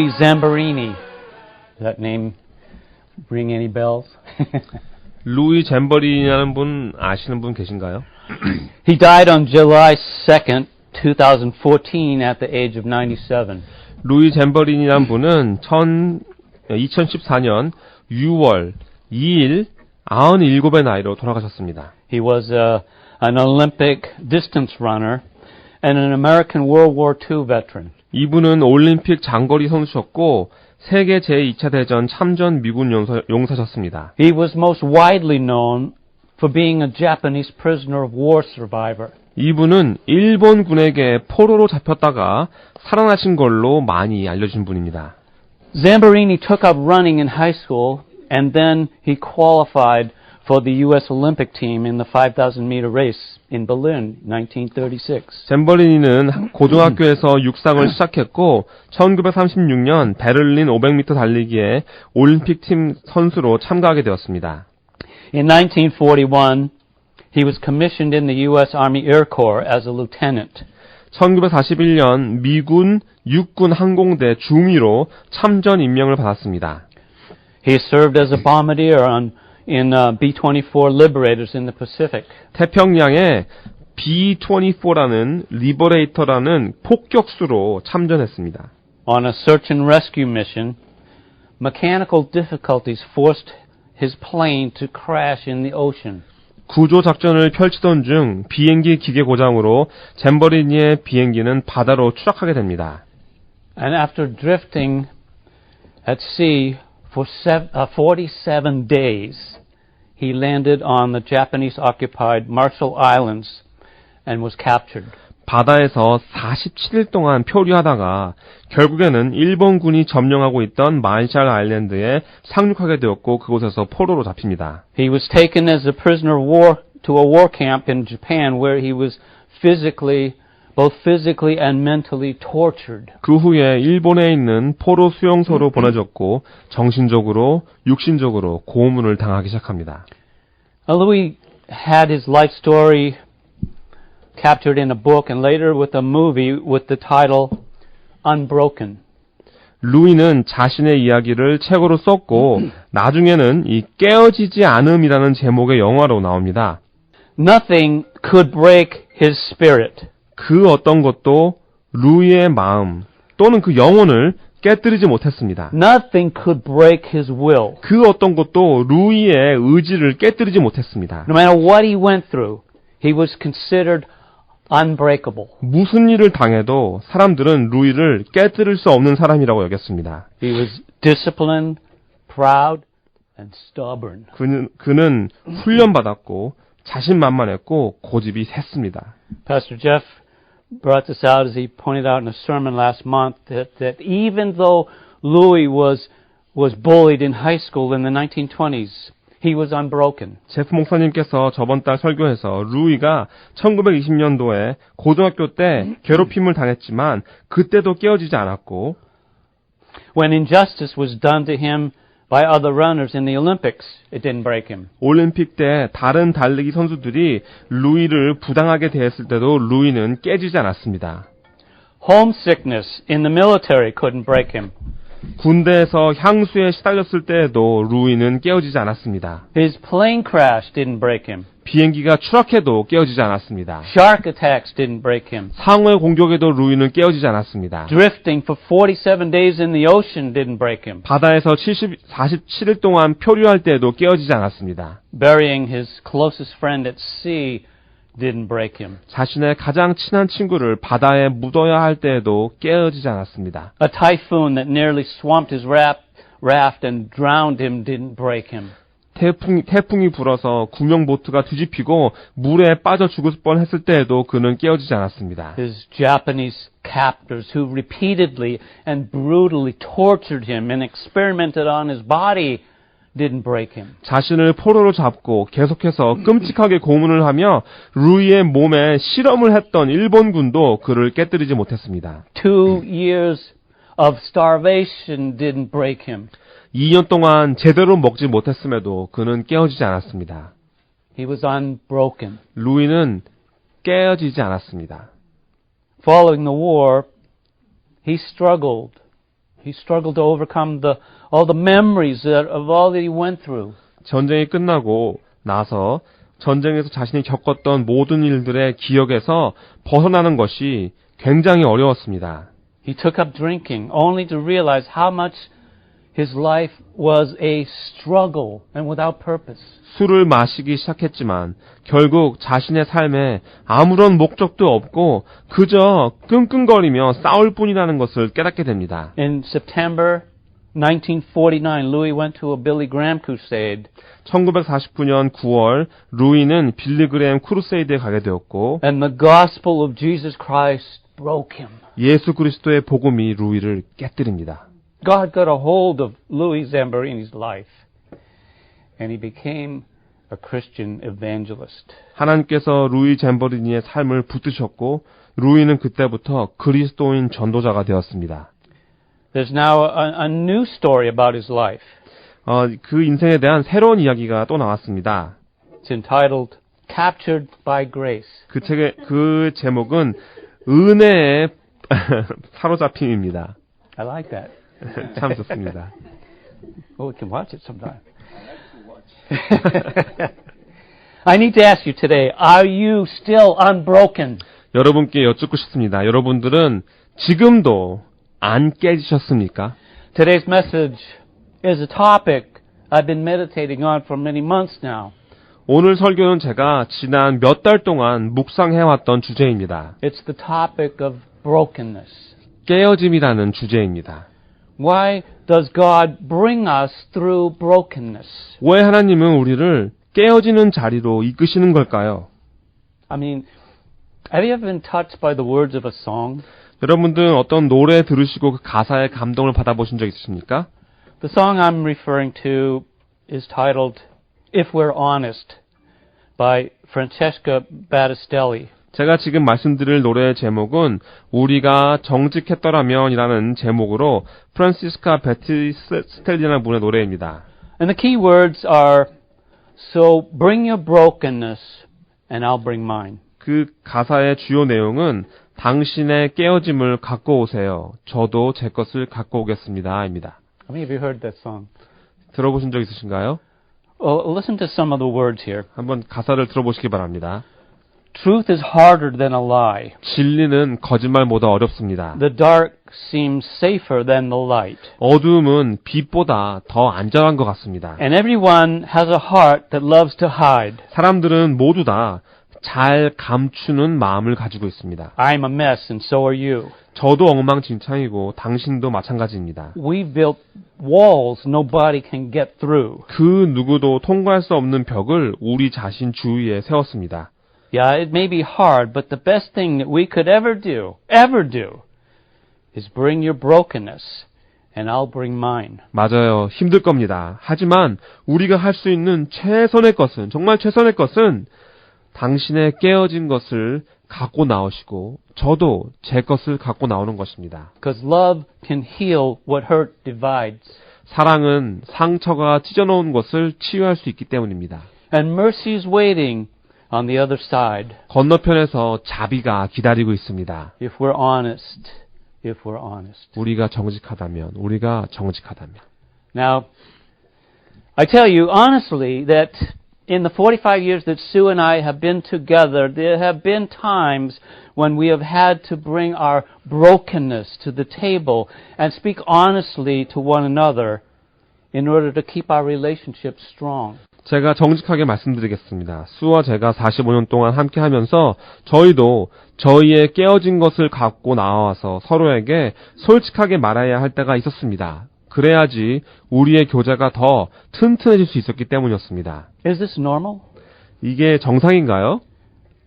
Louis Zamperini. Does that name ring any bells? 루이 잼버린이라는 분 아시는 분 계신가요? He died on July 2nd, 2014 at the age of 97. 루이 잼버린이라는 분은 2014년 6월 2일 97의 나이로 돌아가셨습니다. He was an Olympic distance runner and an American World War II veteran. 이분은 올림픽 장거리 선수셨고 세계 제2차 대전 참전 미군 용사셨습니다. He was most widely known for being a Japanese prisoner of war survivor. 이분은 일본군에게 포로로 잡혔다가 살아나신 걸로 많이 알려진 분입니다. Zamperini took up running in high school and then he qualified for the U.S. Olympic team in the 5,000-meter race in Berlin, 1936. 잼버리니는 고등학교에서 육상을 시작했고 1936년 베를린 500m 달리기에 올림픽 팀 선수로 참가하게 되었습니다. In 1941, he was commissioned in the U.S. Army Air Corps as a lieutenant. 1941년 미군 육군 항공대 중위로 참전 임명을 받았습니다. He served as a bombardier in B-24 Liberators in the Pacific. 태평양에 B-24라는 리버레이터라는 폭격수로 참전했습니다. On a search and rescue mission, mechanical difficulties forced his plane to crash in the ocean. 구조 작전을 펼치던 중 비행기 기계 고장으로 잼버리니의 비행기는 바다로 추락하게 됩니다. And after drifting at sea for 47 days, he landed on the Japanese-occupied Marshall Islands and was captured. 바다에서 47일 동안 표류하다가 결국에는 일본군이 점령하고 있던 마셜 아일랜드에 상륙하게 되었고 그곳에서 포로로 잡힙니다. He was taken as a prisoner of war to a war camp in Japan where he was both physically and mentally tortured. 그 후에 일본에 있는 포로 수용소로 보내졌고 정신적으로, 육신적으로 고문을 당하기 시작합니다. Louis had his life story captured in a book and later with a movie with the title Unbroken. 루이는 자신의 이야기를 책으로 썼고 나중에는 이 깨어지지 않음이라는 제목의 영화로 나옵니다. Nothing could break his spirit. 그 어떤 것도 루이의 마음 또는 그 영혼을 깨뜨리지 못했습니다. Nothing could break his will. 그 어떤 것도 루이의 의지를 깨뜨리지 못했습니다. No matter what he went through, he was considered unbreakable. 무슨 일을 당해도 사람들은 루이를 깨뜨릴 수 없는 사람이라고 여겼습니다. He was disciplined, proud, and stubborn. 그는 훈련받았고 자신만만했고 고집이 셌습니다. Pastor Jeff brought this out as he pointed out in a sermon last month that even though Louis was bullied in high school in the 1920s, he was unbroken. 제프 목사님께서 저번 달 설교에서 루이가 1920년도에 고등학교 때 괴롭힘을 당했지만 그때도 깨어지지 않았고 When injustice was done to him by other runners in the Olympics, it didn't break him. 올림픽 때 다른 달리기 선수들이 루이를 부당하게 대했을 때도 루이는 깨지지 않았습니다. Homesickness in the military couldn't break him. 군대에서 향수에 시달렸을 때에도 루이는 깨어지지 않았습니다. His plane crash didn't break him. 비행기가 추락해도 깨어지지 않았습니다. Shark attacks didn't break him. 상어의 공격에도 루이는 깨어지지 않았습니다. Drifting for 47 days in the ocean didn't break him. 바다에서 47일 동안 표류할 때에도 깨어지지 않았습니다. Burying his closest friend at sea didn't break him. 자신의 가장 친한 친구를 바다에 묻어야 할 때에도 깨어지지 않았습니다. A typhoon that nearly swamped his raft and drowned him didn't break him. 태풍이 불어서 구명보트가 뒤집히고 물에 빠져 죽을 뻔했을 때에도 그는 깨어지지 않았습니다. His Japanese captors who repeatedly and brutally tortured him and experimented on his body didn't break him. 자신을 포로로 잡고 계속해서 끔찍하게 고문을 하며 루이의 몸에 실험을 했던 일본군도 그를 깨뜨리지 못했습니다. 2 years of starvation didn't break him. 2년 동안 제대로 먹지 못했음에도 그는 깨어지지 않았습니다. He was unbroken. 루이는 깨어지지 않았습니다. Following the war, he struggled He struggled to overcome all the memories of all that he went through. 전쟁이 끝나고 나서 전쟁에서 자신이 겪었던 모든 일들의 기억에서 벗어나는 것이 굉장히 어려웠습니다. He took up drinking only to realize how much his life was a struggle and without purpose. 술을 마시기 시작했지만 결국 자신의 삶에 아무런 목적도 없고 그저 끙끙거리며 싸울 뿐이라는 것을 깨닫게 됩니다. In September 1949, Louis went to a Billy Graham crusade. 1949년 9월 루이는 빌리 그레임 크루세이드에 가게 되었고 And the gospel of Jesus Christ broke him. 예수 그리스도의 복음이 루이를 깨뜨립니다. God got a hold of Louis Zamborini's life, and he became a Christian evangelist. 하나님께서 루이 잼버리니의 삶을 붙드셨고 루이는 그때부터 그리스도인 전도자가 되었습니다. There's now a new story about his life. 그 인생에 대한 새로운 이야기가 또 나왔습니다. It's entitled Captured by Grace. 그 제목은 은혜의 사로잡힘입니다. I like that. 참 좋습니다. Well, we can watch it sometime. I need to ask you today, are you still unbroken? 여러분께 여쭙고 싶습니다. 여러분들은 지금도 안 깨지셨습니까? Today's message is a topic I've been meditating on for many months now. 오늘 설교는 제가 지난 몇 달 동안 묵상해왔던 주제입니다. It's the topic of brokenness. 깨어짐이라는 주제입니다. Why does God bring us through brokenness? 왜 하나님은 우리를 깨어지는 자리로 이끄시는 걸까요? I mean, have you ever been touched by the words of a song? 여러분들은 어떤 노래 들으시고 그 가사에 감동을 받아보신 적 있으십니까? The song I'm referring to is titled If We're Honest by Francesca Battistelli. 제가 지금 말씀드릴 노래의 제목은 우리가 정직했더라면이라는 제목으로 프란시스카 베티스텔리라는 분의 노래입니다. And the key words are, So bring your brokenness and I'll bring mine. 그 가사의 주요 내용은 당신의 깨어짐을 갖고 오세요. 저도 제 것을 갖고 오겠습니다. 입니다. How many of you heard that song? 들어보신 적 있으신가요? Well, listen to some of the words here. 한번 가사를 들어보시기 바랍니다. Truth is harder than a lie. 진리는 거짓말보다 어렵습니다. The dark seems safer than the light. 어두움은 빛보다 더 안전한 것 같습니다. And everyone has a heart that loves to hide. 사람들은 모두 다 잘 감추는 마음을 가지고 있습니다. I'm a mess and so are you. 저도 엉망진창이고 당신도 마찬가지입니다. We've built walls nobody can get through. 그 누구도 통과할 수 없는 벽을 우리 자신 주위에 세웠습니다. Yeah, it may be hard, but the best thing that we could ever do, is bring your brokenness, and I'll bring mine. 맞아요. 힘들 겁니다. 하지만 우리가 할 수 있는 최선의 것은, 정말 최선의 것은 당신의 깨어진 것을 갖고 나오시고 저도 제 것을 갖고 나오는 것입니다. Because love can heal what hurt divides. 사랑은 상처가 찢어놓은 것을 치유할 수 있기 때문입니다. And mercy is waiting on the other side. 건너편에서 자비가 기다리고 있습니다. If we're honest. 우리가 정직하다면. Now, I tell you honestly that in the 45 years that Sue and I have been together, there have been times when we have had to bring our brokenness to the table and speak honestly to one another in order to keep our relationship strong. 제가 정직하게 말씀드리겠습니다. 수와 제가 45년 동안 함께 하면서 저희도 저희의 깨어진 것을 갖고 나와서 서로에게 솔직하게 말해야 할 때가 있었습니다. 그래야지 우리의 교제가 더 튼튼해질 수 있었기 때문이었습니다. Is this normal? 이게 정상인가요?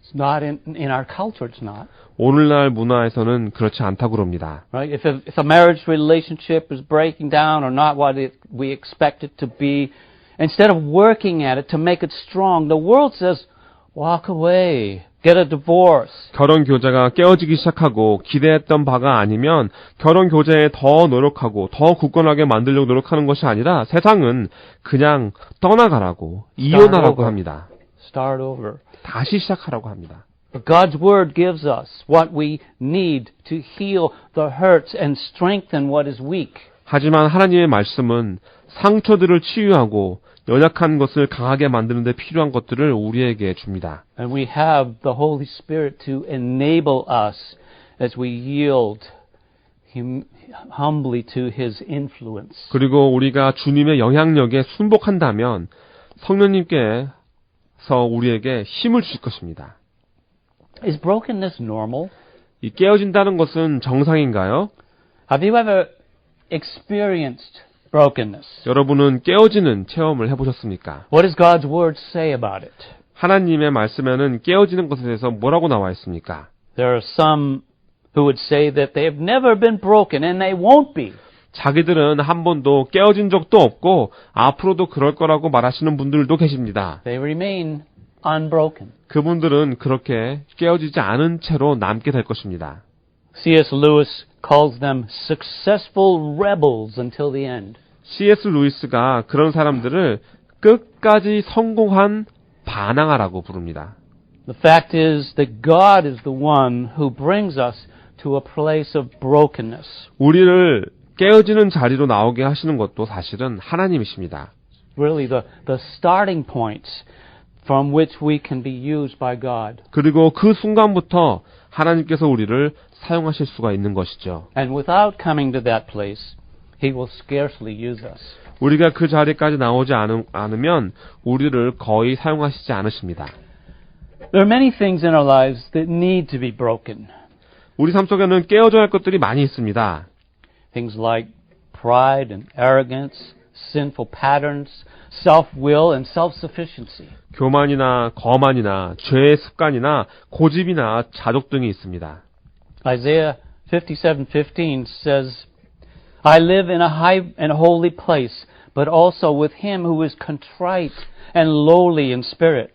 It's not in our culture, it's not. 오늘날 문화에서는 그렇지 않다고 그럽니다. Right? If a marriage relationship is breaking down or not what we expect it to be, instead of working at it to make it strong, the world says, walk away, get a divorce. 결혼 교제가 깨어지기 시작하고 기대했던 바가 아니면 결혼 교제에 더 노력하고 더 굳건하게 만들려고 노력하는 것이 아니라 세상은 그냥 떠나가라고, 이혼하라고 합니다. Start over. 다시 시작하라고 합니다. But God's Word gives us what we need to heal the hurts and strengthen what is weak. 하지만 하나님의 말씀은 상처들을 치유하고 연약한 것을 강하게 만드는 데 필요한 것들을 우리에게 줍니다. And we have the Holy Spirit to enable us as we yield humbly to His influence. 그리고 우리가 주님의 영향력에 순복한다면 성령님께서 우리에게 힘을 주실 것입니다. Is brokenness normal? 이 깨어진다는 것은 정상인가요? Have you ever experienced brokenness? 여러분은 깨어지는 체험을 해보셨습니까? What does God's Word say about it? 하나님의 말씀에는 깨어지는 것에 대해서 뭐라고 나와 있습니까? There are some who would say that they have never been broken and they won't be. 자기들은 한 번도 깨어진 적도 없고 앞으로도 그럴 거라고 말하시는 분들도 계십니다. They remain unbroken. 그분들은 그렇게 깨어지지 않은 채로 남게 될 것입니다. C.S. Lewis calls them successful rebels until the end. C.S. 루이스가 그런 사람들을 끝까지 성공한 반항아라고 부릅니다. The fact is that God is the one who brings us to a place of brokenness. 우리를 깨어지는 자리로 나오게 하시는 것도 사실은 하나님이십니다. Really the starting points from which we can be used by God. 그리고 그 순간부터 하나님께서 우리를 사용하실 수가 있는 것이죠. And without coming to that place, He will scarcely use us. 우리가 그 자리까지 나오지 않으면 우리를 거의 사용하시지 않으십니다. There are many things in our lives that need to be broken. 우리 삶 속에는 깨어져야 할 것들이 많이 있습니다. Things like pride and arrogance, sinful patterns, self-will and self-sufficiency. 교만이나 거만이나 죄의 습관이나 고집이나 자족 등이 있습니다. Isaiah 57:15 says, I live in a high and holy place, but also with him who is contrite and lowly in spirit.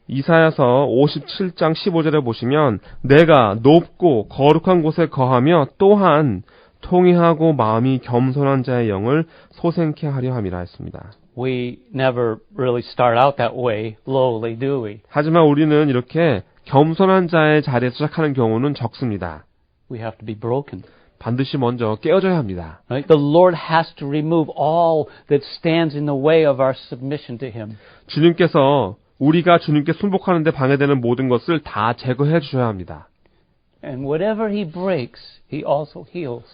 이사야서 57장 15절에 보시면 내가 높고 거룩한 곳에 거하며 또한 통회하고 마음이 겸손한 자의 영을 소생케 하려 함이라 했습니다. We never really start out that way, lowly, do we? 하지만 우리는 이렇게 겸손한 자의 자리에서 시작하는 경우는 적습니다. We have to be broken. 반드시 먼저 깨어져야 합니다. Right? The Lord has to remove all that stands in the way of our submission to Him. 주님께서 우리가 주님께 순복하는 데 방해되는 모든 것을 다 제거해 주셔야 합니다. And whatever He breaks, He also heals.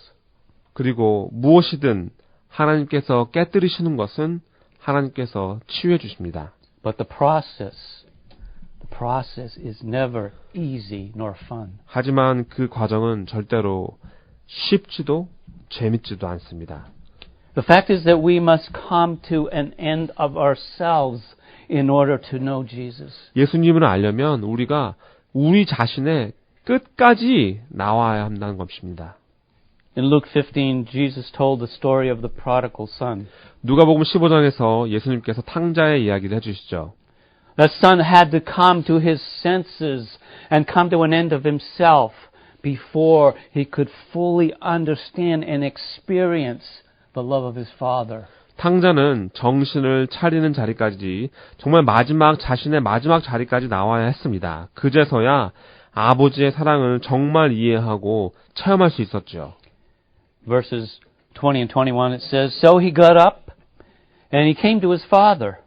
그리고 무엇이든 하나님께서 깨뜨리시는 것은 하나님께서 치유해 주십니다. But the process is never easy nor fun. 하지만 그 과정은 절대로 쉽지도 재밌지도 않습니다. The fact is that we must come to an end of ourselves in order to know Jesus. 예수님을 알려면 우리가 우리 자신의 끝까지 나와야 한다는 것입니다. In Luke 15, Jesus told the story of the prodigal son. 누가복음 15장에서 예수님께서 탕자의 이야기를 해주시죠. That son had to come to his senses and come to an end of himself before he could fully understand and experience the love of his father. 탕자는 정신을 차리는 자리까지 정말 자신의 마지막 자리까지 나와야 했습니다. 그제서야 아버지의 사랑을 정말 이해하고 체험할 수 있었죠. Verses 20 and 21 it says, So he got up and he came to his father.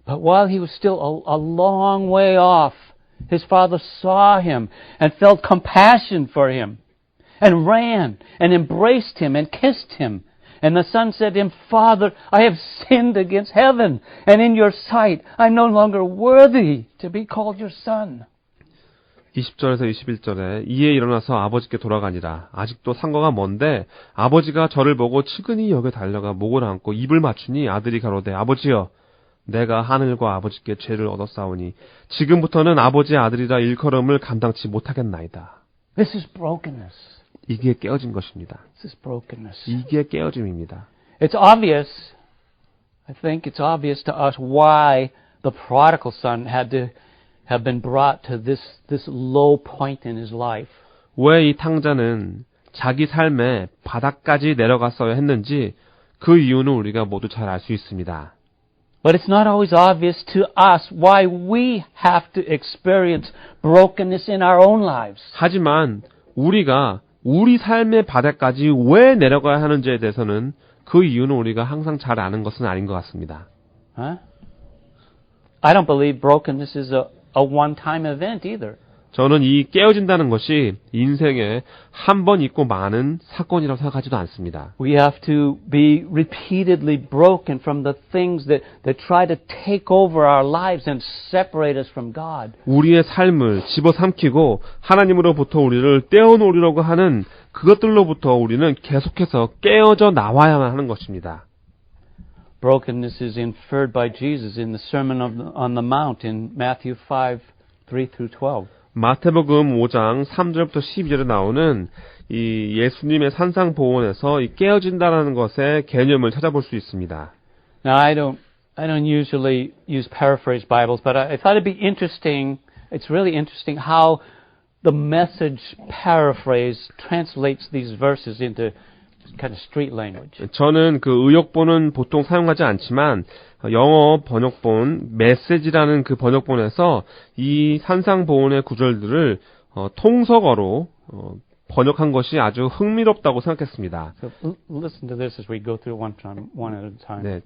But while he was still a long way off, his father saw him and felt compassion for him and ran and embraced him and kissed him. And the son said to him, Father, I have sinned against heaven and in your sight. I'm no longer worthy to be called your son. 20절에서 21절에 이에 일어나서 아버지께 돌아가니라. 아직도 상거가 먼데 아버지가 저를 보고 측은히 여겨 달려가 목을 안고 입을 맞추니 아들이 가로되 아버지여 내가 하늘과 아버지께 죄를 얻었사오니 지금부터는 아버지의 아들이라 일컬음을 감당치 못하겠나이다. This is brokenness. 이게 깨어진 것입니다. This is brokenness. 이게 깨어짐입니다. It's obvious, I think it's obvious to us why the prodigal son had to have been brought to this low point in his life. 왜 이 탕자는 자기 삶의 바닥까지 내려갔어야 했는지 그 이유는 우리가 모두 잘 알 수 있습니다. But it's not always obvious to us why we have to experience brokenness in our own lives. 하지만 우리가 우리 삶의 바닥까지 왜 내려가야 하는지에 대해서는 그 이유는 우리가 항상 잘 아는 것은 아닌 것 같습니다. Huh? I don't believe brokenness is a one-time event either. 저는 이 깨어진다는 것이 인생에 한 번 있고 많은 사건이라고 생각하지도 않습니다. We have to be repeatedly broken from the things that try to take over our lives and separate us from God. 우리의 삶을 집어삼키고 하나님으로부터 우리를 떼어놓으려고 하는 그것들로부터 우리는 계속해서 깨어져 나와야만 하는 것입니다. Brokenness is inferred by Jesus in the Sermon on the Mount in Matthew 5, 3 through 12. 마태복음 5장 3절부터 12절에 나오는 이 예수님의 산상보훈에서 이 깨어진다라는 것의 개념을 찾아볼 수 있습니다. Now I don't usually use paraphrase Bibles, but I thought it'd be interesting. It's really interesting how the Message paraphrase translates these verses into kind of street language. 저는 그 의역본은 보통 사용하지 않지만 영어 번역본 메시지라는 그 번역본에서 이 산상보훈의 구절들을 통속어로 번역한 것이 아주 흥미롭다고 생각했습니다. So listen to this as we go through one at a time. 네,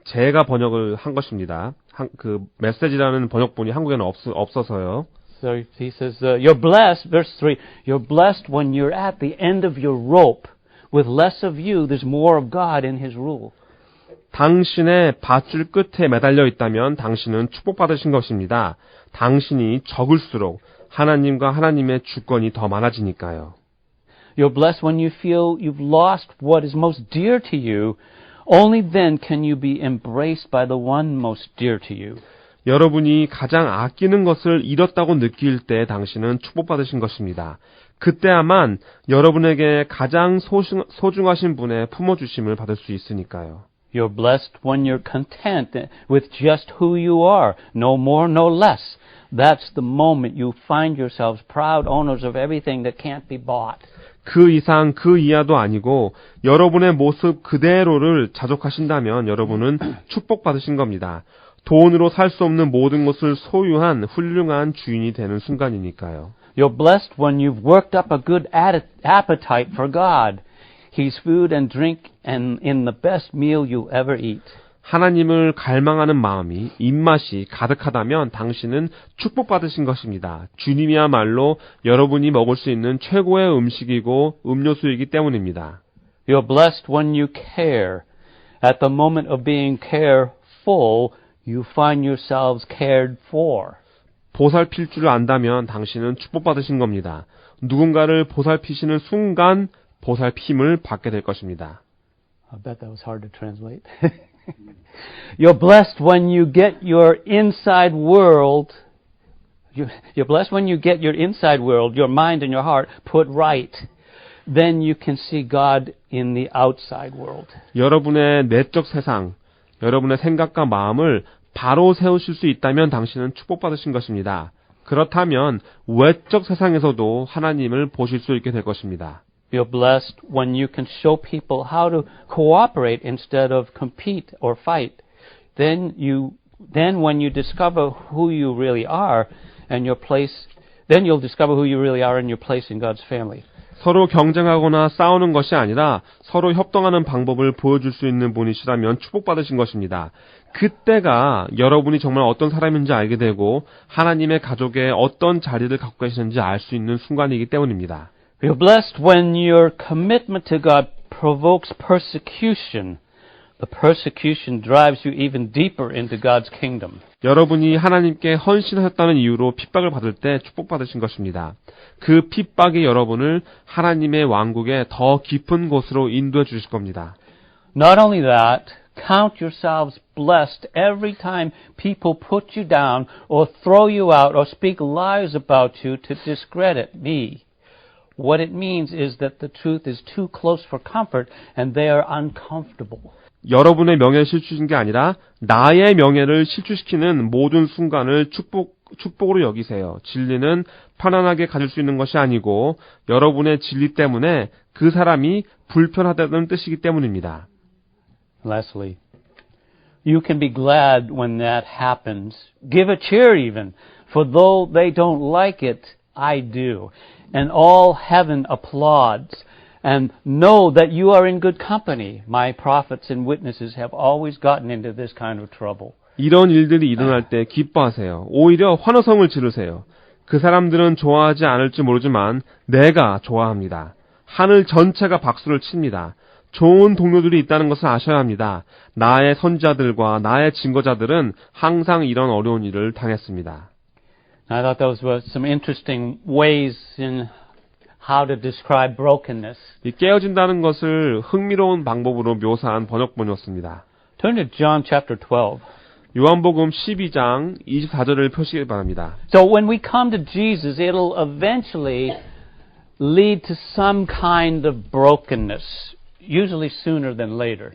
제가 번역을 한 것입니다. 그 메시지라는 번역본이 한국에는 없어서요. So he says, you're blessed, verse 3, you're blessed when you're at the end of your rope. With less of you, there's more of God in His rule. 당신의 밧줄 끝에 매달려 있다면 당신은 축복받으신 것입니다. 당신이 적을수록 하나님과 하나님의 주권이 더 많아지니까요. You're blessed when you feel you've lost what is most dear to you. Only then can you be embraced by the one most dear to you. 여러분이 가장 아끼는 것을 잃었다고 느낄 때 당신은 축복받으신 것입니다. 그때야만 여러분에게 가장 소중하신 분의 품어주심을 받을 수 있으니까요. You're blessed when you're content with just who you are, no more, no less. That's the moment you find yourselves proud owners of everything that can't be bought. 그 이상 그 이하도 아니고 여러분의 모습 그대로를 자족하신다면 여러분은 축복받으신 겁니다. 돈으로 살 수 없는 모든 것을 소유한 훌륭한 주인이 되는 순간이니까요. You're blessed when you've worked up a good appetite for God. His food and drink and in the best meal you'll ever eat. 하나님을 갈망하는 마음이 입맛이 가득하다면 당신은 축복받으신 것입니다. 주님이야말로 여러분이 먹을 수 있는 최고의 음식이고 음료수이기 때문입니다. You're blessed when you care. At the moment of being careful, you find yourselves cared for. 보살필 줄 안다면 당신은 축복받으신 겁니다. 누군가를 보살피시는 순간 보살핌을 받게 될 것입니다. I bet that was hard to translate. You're blessed when you get your inside world. You're blessed when you get your inside world, your mind and your heart put right. Then you can see God in the outside world. 여러분의 내적 세상, 여러분의 생각과 마음을 바로 세우실 수 있다면 당신은 축복받으신 것입니다. 그렇다면 외적 세상에서도 하나님을 보실 수 있게 될 것입니다. You're blessed when you can show people how to cooperate instead of compete or fight. Then when you discover who you really are and your place, then you'll discover who you really are and your place in God's family. 서로 경쟁하거나 싸우는 것이 아니라 서로 협동하는 방법을 보여줄 수 있는 분이시라면 축복받으신 것입니다. 그때가 여러분이 정말 어떤 사람인지 알게 되고 하나님의 가족에 어떤 자리를 갖고 계시는지 알 수 있는 순간이기 때문입니다. You're blessed when your commitment to God provokes persecution. The persecution drives you even deeper into God's kingdom. 여러분이 하나님께 헌신하셨다는 이유로 핍박을 받을 때 축복받으신 것입니다. 그 핍박이 여러분을 하나님의 왕국의 더 깊은 곳으로 인도해 주실 겁니다. Not only that, count yourselves blessed every time people put you down or throw you out or speak lies about you to discredit me. What it means is that the truth is too close for comfort and they are uncomfortable. 여러분의 명예를 실추신 게 아니라 나의 명예를 실추시키는 모든 순간을 축복으로 여기세요. 진리는 편안하게 가질 수 있는 것이 아니고 여러분의 진리 때문에 그 사람이 불편하다는 뜻이기 때문입니다. Lastly, You can be glad when that happens. Give a cheer even, for though they don't like it, I do. And all heaven applauds. And know that you are in good company. My prophets and witnesses have always gotten into this kind of trouble. 이런 일들이 일어날 때 기뻐하세요. 오히려 환호성을 지르세요. 그 사람들은 좋아하지 않을지 모르지만 내가 좋아합니다. 하늘 전체가 박수를 칩니다. 좋은 동료들이 있다는 것을 아셔야 합니다. 나의 선지자들과 나의 증거자들은 항상 이런 어려운 일을 당했습니다. I thought those were some interesting ways in how to describe brokenness. 이 깨어진다는 것을 흥미로운 방법으로 묘사한 번역본이었습니다. Turn to John chapter 12. 요한복음 12장 24절을 펴시기 바랍니다. So when we come to Jesus, it'll eventually lead to some kind of brokenness, usually sooner than later.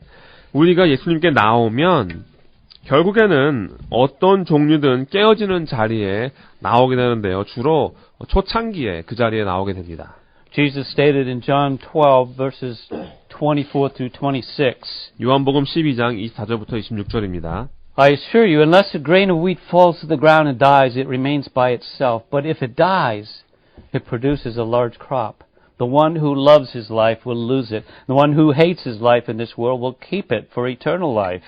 우리가 예수님께 나오면 결국에는 어떤 종류든 깨어지는 자리에 나오게 되는데요. 주로 초창기에 그 자리에 나오게 됩니다. Jesus stated in John 12 verses 24 through 26. 요한복음 12장 24절부터 26절입니다. I assure you, unless a grain of wheat falls to the ground and dies, it remains by itself. But if it dies, it produces a large crop. The one who loves his life will lose it. The one who hates his life in this world will keep it for eternal life.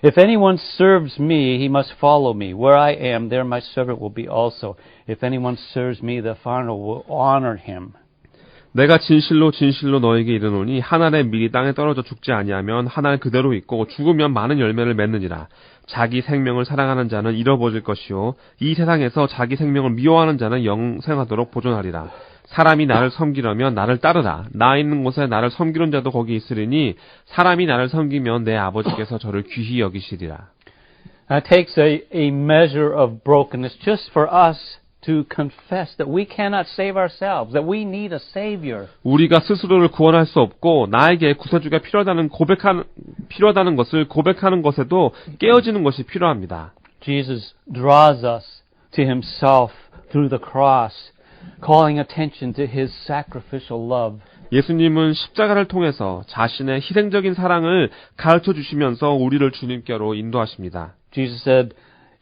If anyone serves me, he must follow me. Where I am, there my servant will be also. If anyone serves me, the Father will honor him. 내가 진실로 진실로 너에게 이르노니 한 알의 밀이 땅에 떨어져 죽지 아니하면 한 알 그대로 있고 죽으면 많은 열매를 맺느니라. 자기 생명을 사랑하는 자는 잃어버릴 것이요 이 세상에서 자기 생명을 미워하는 자는 영생하도록 보존하리라. 사람이 나를 섬기려면 나를 따르라. 나 있는 곳에 나를 섬기는 자도 거기 있으리니 사람이 나를 섬기면 내 아버지께서 저를 귀히 여기시리라. That takes a measure of brokenness just for us to confess that we cannot save ourselves, that we need a Savior. 우리가 스스로를 구원할 수 없고 나에게 구세주가 필요하다는 것을 고백하는 것에도 깨어지는 것이 필요합니다. Jesus draws us to Himself through the cross, calling attention to His sacrificial love. 예수님은 십자가를 통해서 자신의 희생적인 사랑을 가르쳐 주시면서 우리를 주님께로 인도하십니다. Jesus said,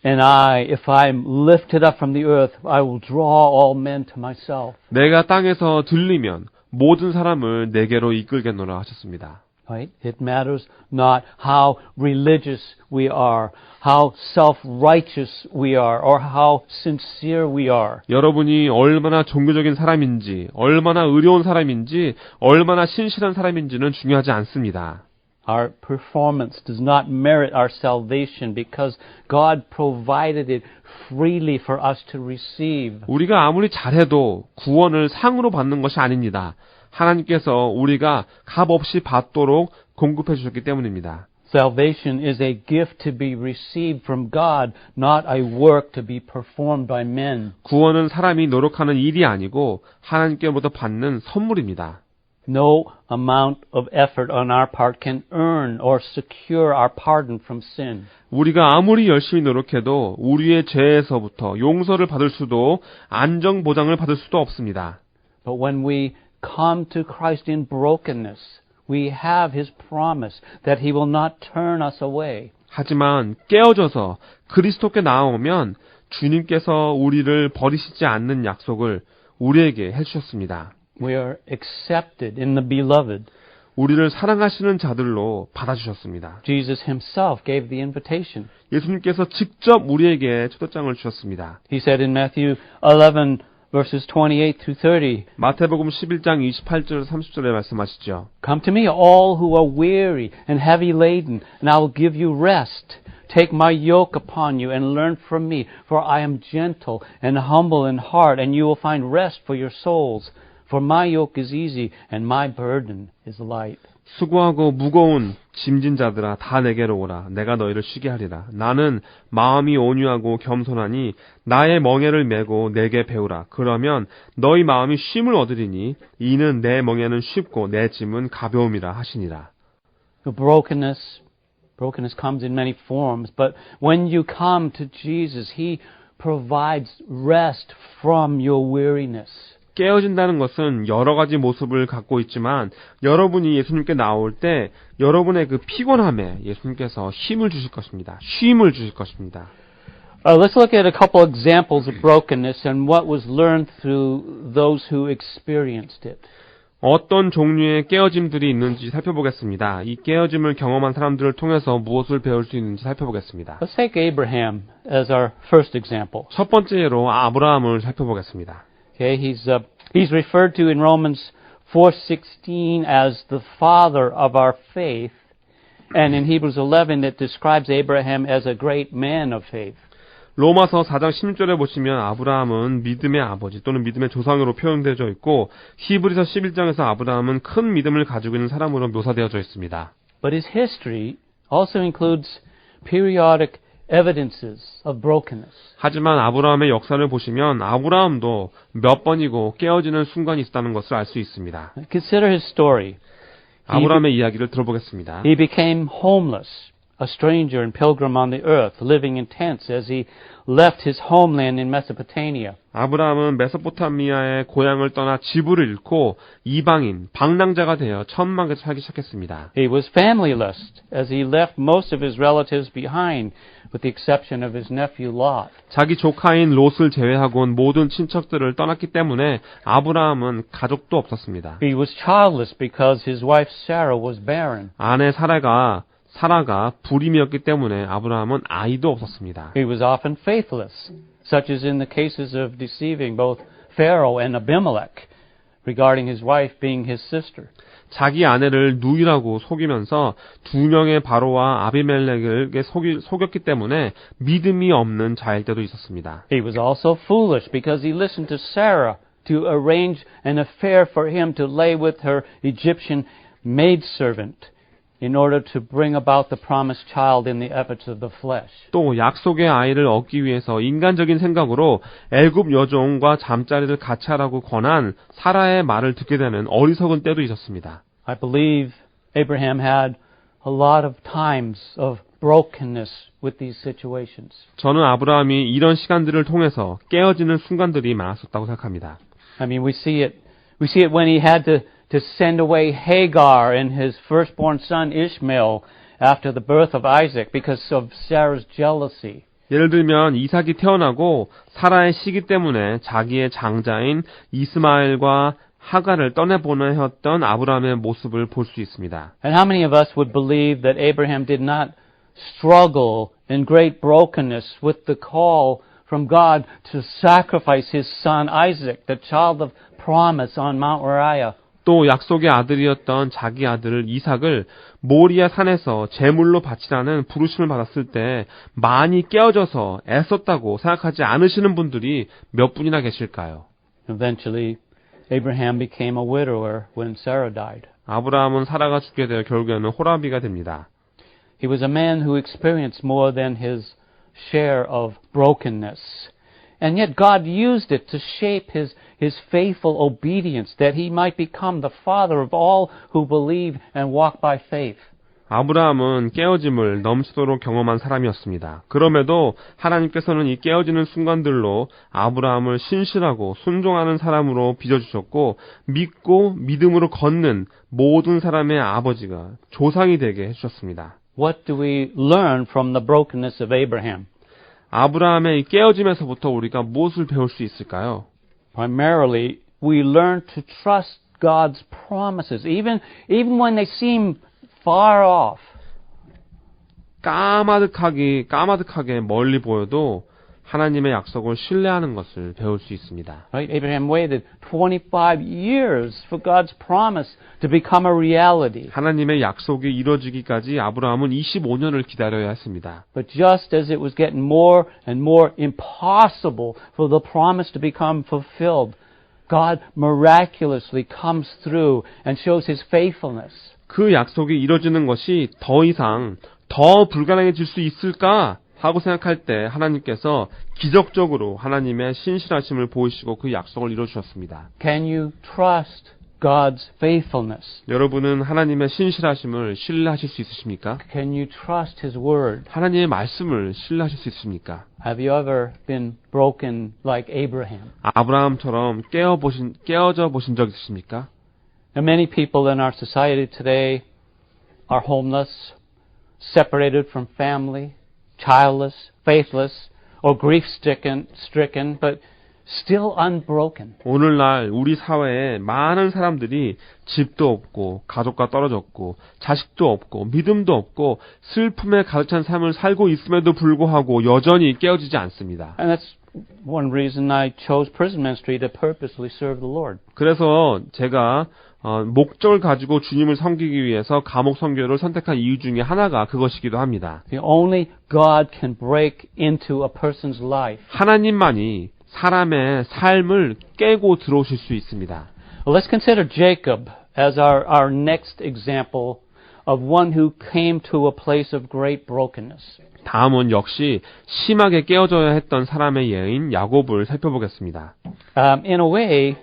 And if I'm lifted up from the earth, I will draw all men to myself. 내가 땅에서 들리면 모든 사람을 내게로 이끌겠노라 하셨습니다. Right? It matters not how religious we are, how self-righteous we are, or how sincere we are. 여러분이 얼마나 종교적인 사람인지, 얼마나 의로운 사람인지, 얼마나 신실한 사람인지는 중요하지 않습니다. Our performance does not merit our salvation because God provided it freely for us to receive. 우리가 아무리 잘해도 구원을 상으로 받는 것이 아닙니다. 하나님께서 우리가 값없이 받도록 공급해 주셨기 때문입니다. Salvation is a gift to be received from God, not a work to be performed by men. 구원은 사람이 노력하는 일이 아니고 하나님께로부터 받는 선물입니다. No amount of effort on our part can earn or secure our pardon from sin. 우리가 아무리 열심히 노력해도 우리의 죄에서부터 용서를 받을 수도 안정 보장을 받을 수도 없습니다. But when we come to Christ in brokenness, we have His promise that He will not turn us away. 하지만 깨어져서 그리스도께 나오면 주님께서 우리를 버리시지 않는 약속을 우리에게 해주셨습니다. We are accepted in the beloved. 우리를 사랑하시는 자들로 받아주셨습니다. Jesus Himself gave the invitation. 예수님께서 직접 우리에게 초대장을 주셨습니다. He said in Matthew 11 verses 28 through 30, 마태복음 11장 28절 30절에 말씀하시죠. Come to me all who are weary and heavy laden, and I will give you rest. Take my yoke upon you and learn from me, for I am gentle and humble in heart, and you will find rest for your souls. For my yoke is easy and my burden is light. 수고하고 무거운 짐진 자들아 다 내게로 오라. 내가 너희를 쉬게 하리라. 나는 마음이 온유하고 겸손하니 나의 멍에를 메고 내게 배우라. 그러면 너희 마음이 쉼을 얻으리니 이는 내 멍에는 쉽고 내 짐은 가벼움이라 하시니라. The brokenness comes in many forms, but when you come to Jesus, He provides rest from your weariness. 깨어진다는 것은 여러 가지 모습을 갖고 있지만 여러분이 예수님께 나올 때 여러분의 그 피곤함에 예수님께서 힘을 주실 것입니다. 쉼을 주실 것입니다. Let's look at a couple examples of brokenness and what was learned through those who experienced it. 어떤 종류의 깨어짐들이 있는지 살펴보겠습니다. 이 깨어짐을 경험한 사람들을 통해서 무엇을 배울 수 있는지 살펴보겠습니다. Let's take Abraham as our first example. 첫 번째로 아브라함을 살펴보겠습니다. Okay, he's referred to in Romans 4:16 as the father of our faith, and in Hebrews 11 it describes Abraham as a great man of faith. 로마서 4장 16절에 보시면 아브라함은 믿음의 아버지 또는 믿음의 조상으로 표현되어 있고 히브리서 11장에서 아브라함은 큰 믿음을 가지고 있는 사람으로 묘사되어져 있습니다. But his history also includes periodic evidences of brokenness. 하지만 아브라함의 역사를 보시면 아브라함도 몇 번이고 깨어지는 순간이 있다는 것을 알 수 있습니다. Consider his story. 아브라함의 이야기를 들어보겠습니다. He became homeless, a stranger and pilgrim on the earth, living in tents as he left his homeland in Mesopotamia. 아브라함은 메소포타미아의 고향을 떠나 지부를 잃고 이방인, 방랑자가 되어 천막에서 살기 시작했습니다. He was familyless as he left most of his relatives behind, with the exception of his nephew Lot. 자기 조카인 롯을 제외하고는 모든 친척들을 떠났기 때문에 아브라함은 가족도 없었습니다. He was childless because his wife Sarah was barren. 아내 사라가 불임이었기 때문에 아브라함은 아이도 없었습니다. He was often faithless, such as in the cases of deceiving both Pharaoh and Abimelech regarding his wife being his sister. 자기 아내를 누이라고 속이면서 두 명의 바로와 아비멜렉에게 속였기 때문에 믿음이 없는 자일 때도 있었습니다. He was also foolish because he listened to Sarah to arrange an affair for him to lay with her Egyptian maidservant in order to bring about the promised child in the efforts of the flesh. 또 약속의 아이를 얻기 위해서 인간적인 생각으로 애굽 여종과 잠자리를 같이 하라고 권한 사라의 말을 듣게 되는 어리석은 때도 있었습니다. I believe Abraham had a lot of times of brokenness with these situations. 저는 아브라함이 이런 시간들을 통해서 깨어지는 순간들이 많았었다고 생각합니다. I mean, we see it when he had to send away Hagar and his firstborn son Ishmael after the birth of Isaac because of Sarah's jealousy. 예를 들면 이삭이 태어나고 사라의 시기 때문에 자기의 장자인 이스마엘과 하가를 떠내보내야 했던 아브라함의 모습을 볼 수 있습니다. And how many of us would believe that Abraham did not struggle in great brokenness with the call from God to sacrifice his son Isaac, the child of promise on Mount Moriah? 또 약속의 아들이었던 자기 아들 이삭을 모리아 산에서 제물로 바치라는 부르심을 받았을 때 많이 깨어져서 애썼다고 생각하지 않으시는 분들이 몇 분이나 계실까요? Eventually, Abraham became a widower when Sarah died. 아브라함은 사라가 죽게 되어 결국에는 호라비가 됩니다. He was a man who experienced more than his share of brokenness. And yet God used it to shape his faithful obedience that he might become the father of all who believe and walk by faith. 아브라함은 깨어짐을 넘치도록 경험한 사람이었습니다. 그럼에도 하나님께서는 이 깨어지는 순간들로 아브라함을 신실하고 순종하는 사람으로 빚어주셨고 믿고 믿음으로 걷는 모든 사람의 아버지가 조상이 되게 해주셨습니다. What do we learn from the brokenness of Abraham? 아브라함의 이 깨어짐에서부터 우리가 무엇을 배울 수 있을까요? Primarily, we learn to trust God's promises, even when they seem far off. 까마득하게 멀리 보여도 하나님의 약속을 신뢰하는 것을 배울 수 있습니다. Right? Abraham waited 25 years for God's promise to become a reality. 하나님의 약속이 이루어지기까지 아브라함은 25년을 기다려야 했습니다. But just as it was getting more and more impossible for the promise to become fulfilled, God miraculously comes through and shows His faithfulness. 그 약속이 이루어지는 것이 더 이상 더 불가능해질 수 있을까 하고 생각할 때 하나님께서 기적적으로 하나님의 신실하심을 보이시고 그 약속을 이루어주셨습니다. Can you trust God's faithfulness? 여러분은 하나님의 신실하심을 신뢰하실 수 있으십니까? Can you trust His Word? 하나님의 말씀을 신뢰하실 수 있습니까? Have you ever been broken like Abraham? 아브라함처럼 깨어져 보신 적 있으십니까? And many people in our society today are homeless, separated from family, childless, faithless, or grief-stricken, but still unbroken. 오늘날 우리 사회에 많은 사람들이 집도 없고 가족과 떨어졌고 자식도 없고 믿음도 없고 슬픔에 가득 찬 삶을 살고 있음에도 불구하고 여전히 깨어지지 않습니다. And that's one reason I chose prison ministry to purposely serve the Lord. 그래서 제가 목적을 가지고 주님을 섬기기 위해서 감옥 선교를 선택한 이유 중에 하나가 그것이기도 합니다. Only God can break into a person's life. 하나님만이 사람의 삶을 깨고 들어오실 수 있습니다. Well, let's consider Jacob as our next example of one who came to a place of great brokenness. 다음은 역시 심하게 깨어져야 했던 사람의 예인 야곱을 살펴보겠습니다. In a way,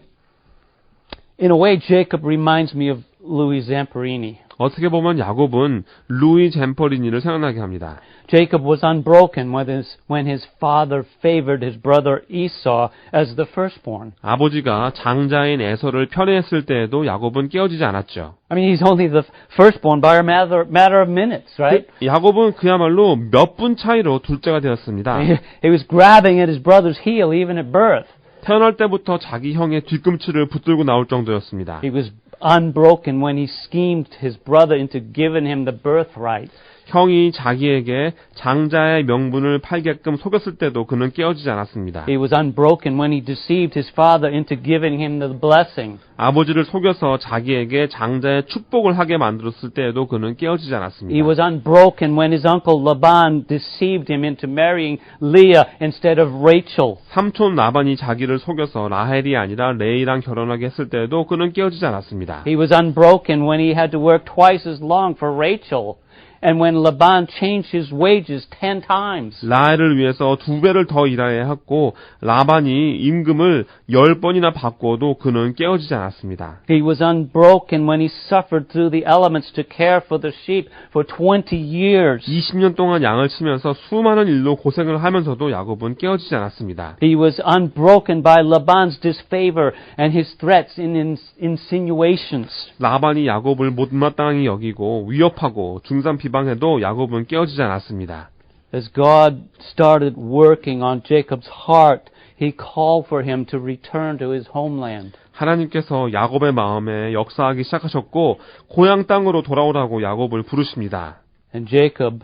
Jacob reminds me of Louis Zamperini. 어떻게 보면 야곱은 루이 잼퍼리니를 생각나게 합니다. Jacob was unbroken when his father favored his brother Esau as the firstborn. 아버지가 장자인 에서를 편애했을 때에도 야곱은 깨어지지 않았죠. I mean, he's only the firstborn by a matter of minutes, right? 야곱은 그야말로 몇 분 차이로 둘째가 되었습니다. He was grabbing at his brother's heel even at birth. 태어날 때부터 자기 형의 뒤꿈치를 붙들고 나올 정도였습니다. He was unbroken when he schemed his brother into giving him the birthright. 형이 자기에게 장자의 명분을 팔게끔 속였을 때도 그는 깨어지지 않았습니다. He was unbroken when he deceived his father into giving him the blessing. 아버지를 속여서 자기에게 장자의 축복을 하게 만들었을 때에도 그는 깨어지지 않았습니다. He was unbroken when his uncle Laban deceived him into marrying Leah instead of Rachel. 삼촌 라반이 자기를 속여서 라헬이 아니라 레이랑 결혼하게 했을 때에도 그는 깨어지지 않았습니다. He was unbroken when he had to work twice as long for Rachel. And when Laban changed his wages 10 times. 라헬을 위해서 2배를 더 일해야 했고 라반이 임금을 10번이나 바꿔도 그는 깨어지지 않았습니다. He was unbroken when he suffered through the elements to care for the sheep for 20 years. 20년 동안 양을 치면서 수많은 일로 고생을 하면서도 야곱은 깨어지지 않았습니다. He was unbroken by Laban's disfavor and his threats and insinuations. 라반이 야곱을 못마땅히 여기고 위협하고 중산 비방해도 야곱은 깨어지지 않았습니다. As God started working on Jacob's heart, He called for him to return to his homeland. 하나님께서 야곱의 마음에 역사하기 시작하셨고 고향 땅으로 돌아오라고 야곱을 부르십니다. And Jacob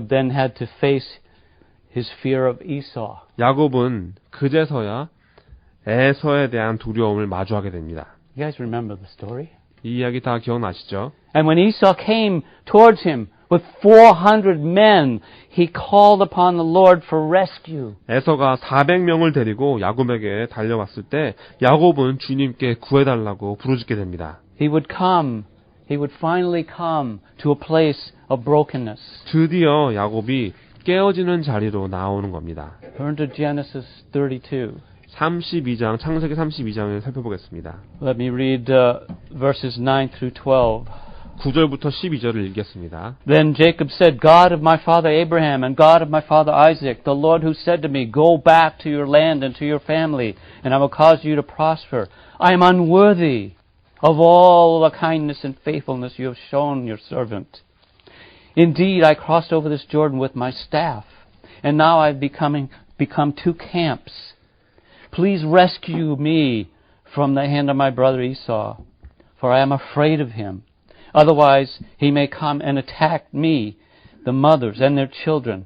then had to face his fear of Esau. 야곱은 그제서야 에서에 대한 두려움을 마주하게 됩니다. You guys remember the story? 이 이야기 다 기억나시죠? And when Esau came towards him with 400 men, he called upon the Lord for rescue. 에서가 400명을 데리고 야곱에게 달려왔을 때 야곱은 주님께 구해달라고 부르짖게 됩니다. He would finally come to a place of brokenness. 드디어 야곱이 깨어지는 자리로 나오는 겁니다. Turn to Genesis 32. 32장, 창세기 32장을 살펴보겠습니다. Let me read verses 9 through 12. 9절부터 12절을 읽겠습니다. Then Jacob said, God of my father Abraham and God of my father Isaac, the Lord who said to me, Go back to your land and to your family, and I will cause you to prosper. I am unworthy of all the kindness and faithfulness you have shown your servant. Indeed, I crossed over this Jordan with my staff, and now I've become 2 camps. Please rescue me from the hand of my brother Esau, for I am afraid of him. Otherwise, he may come and attack me, the mothers and their children.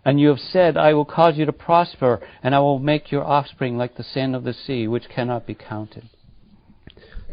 And you have said, I will cause you to prosper, and I will make your offspring like the sand of the sea, which cannot be counted.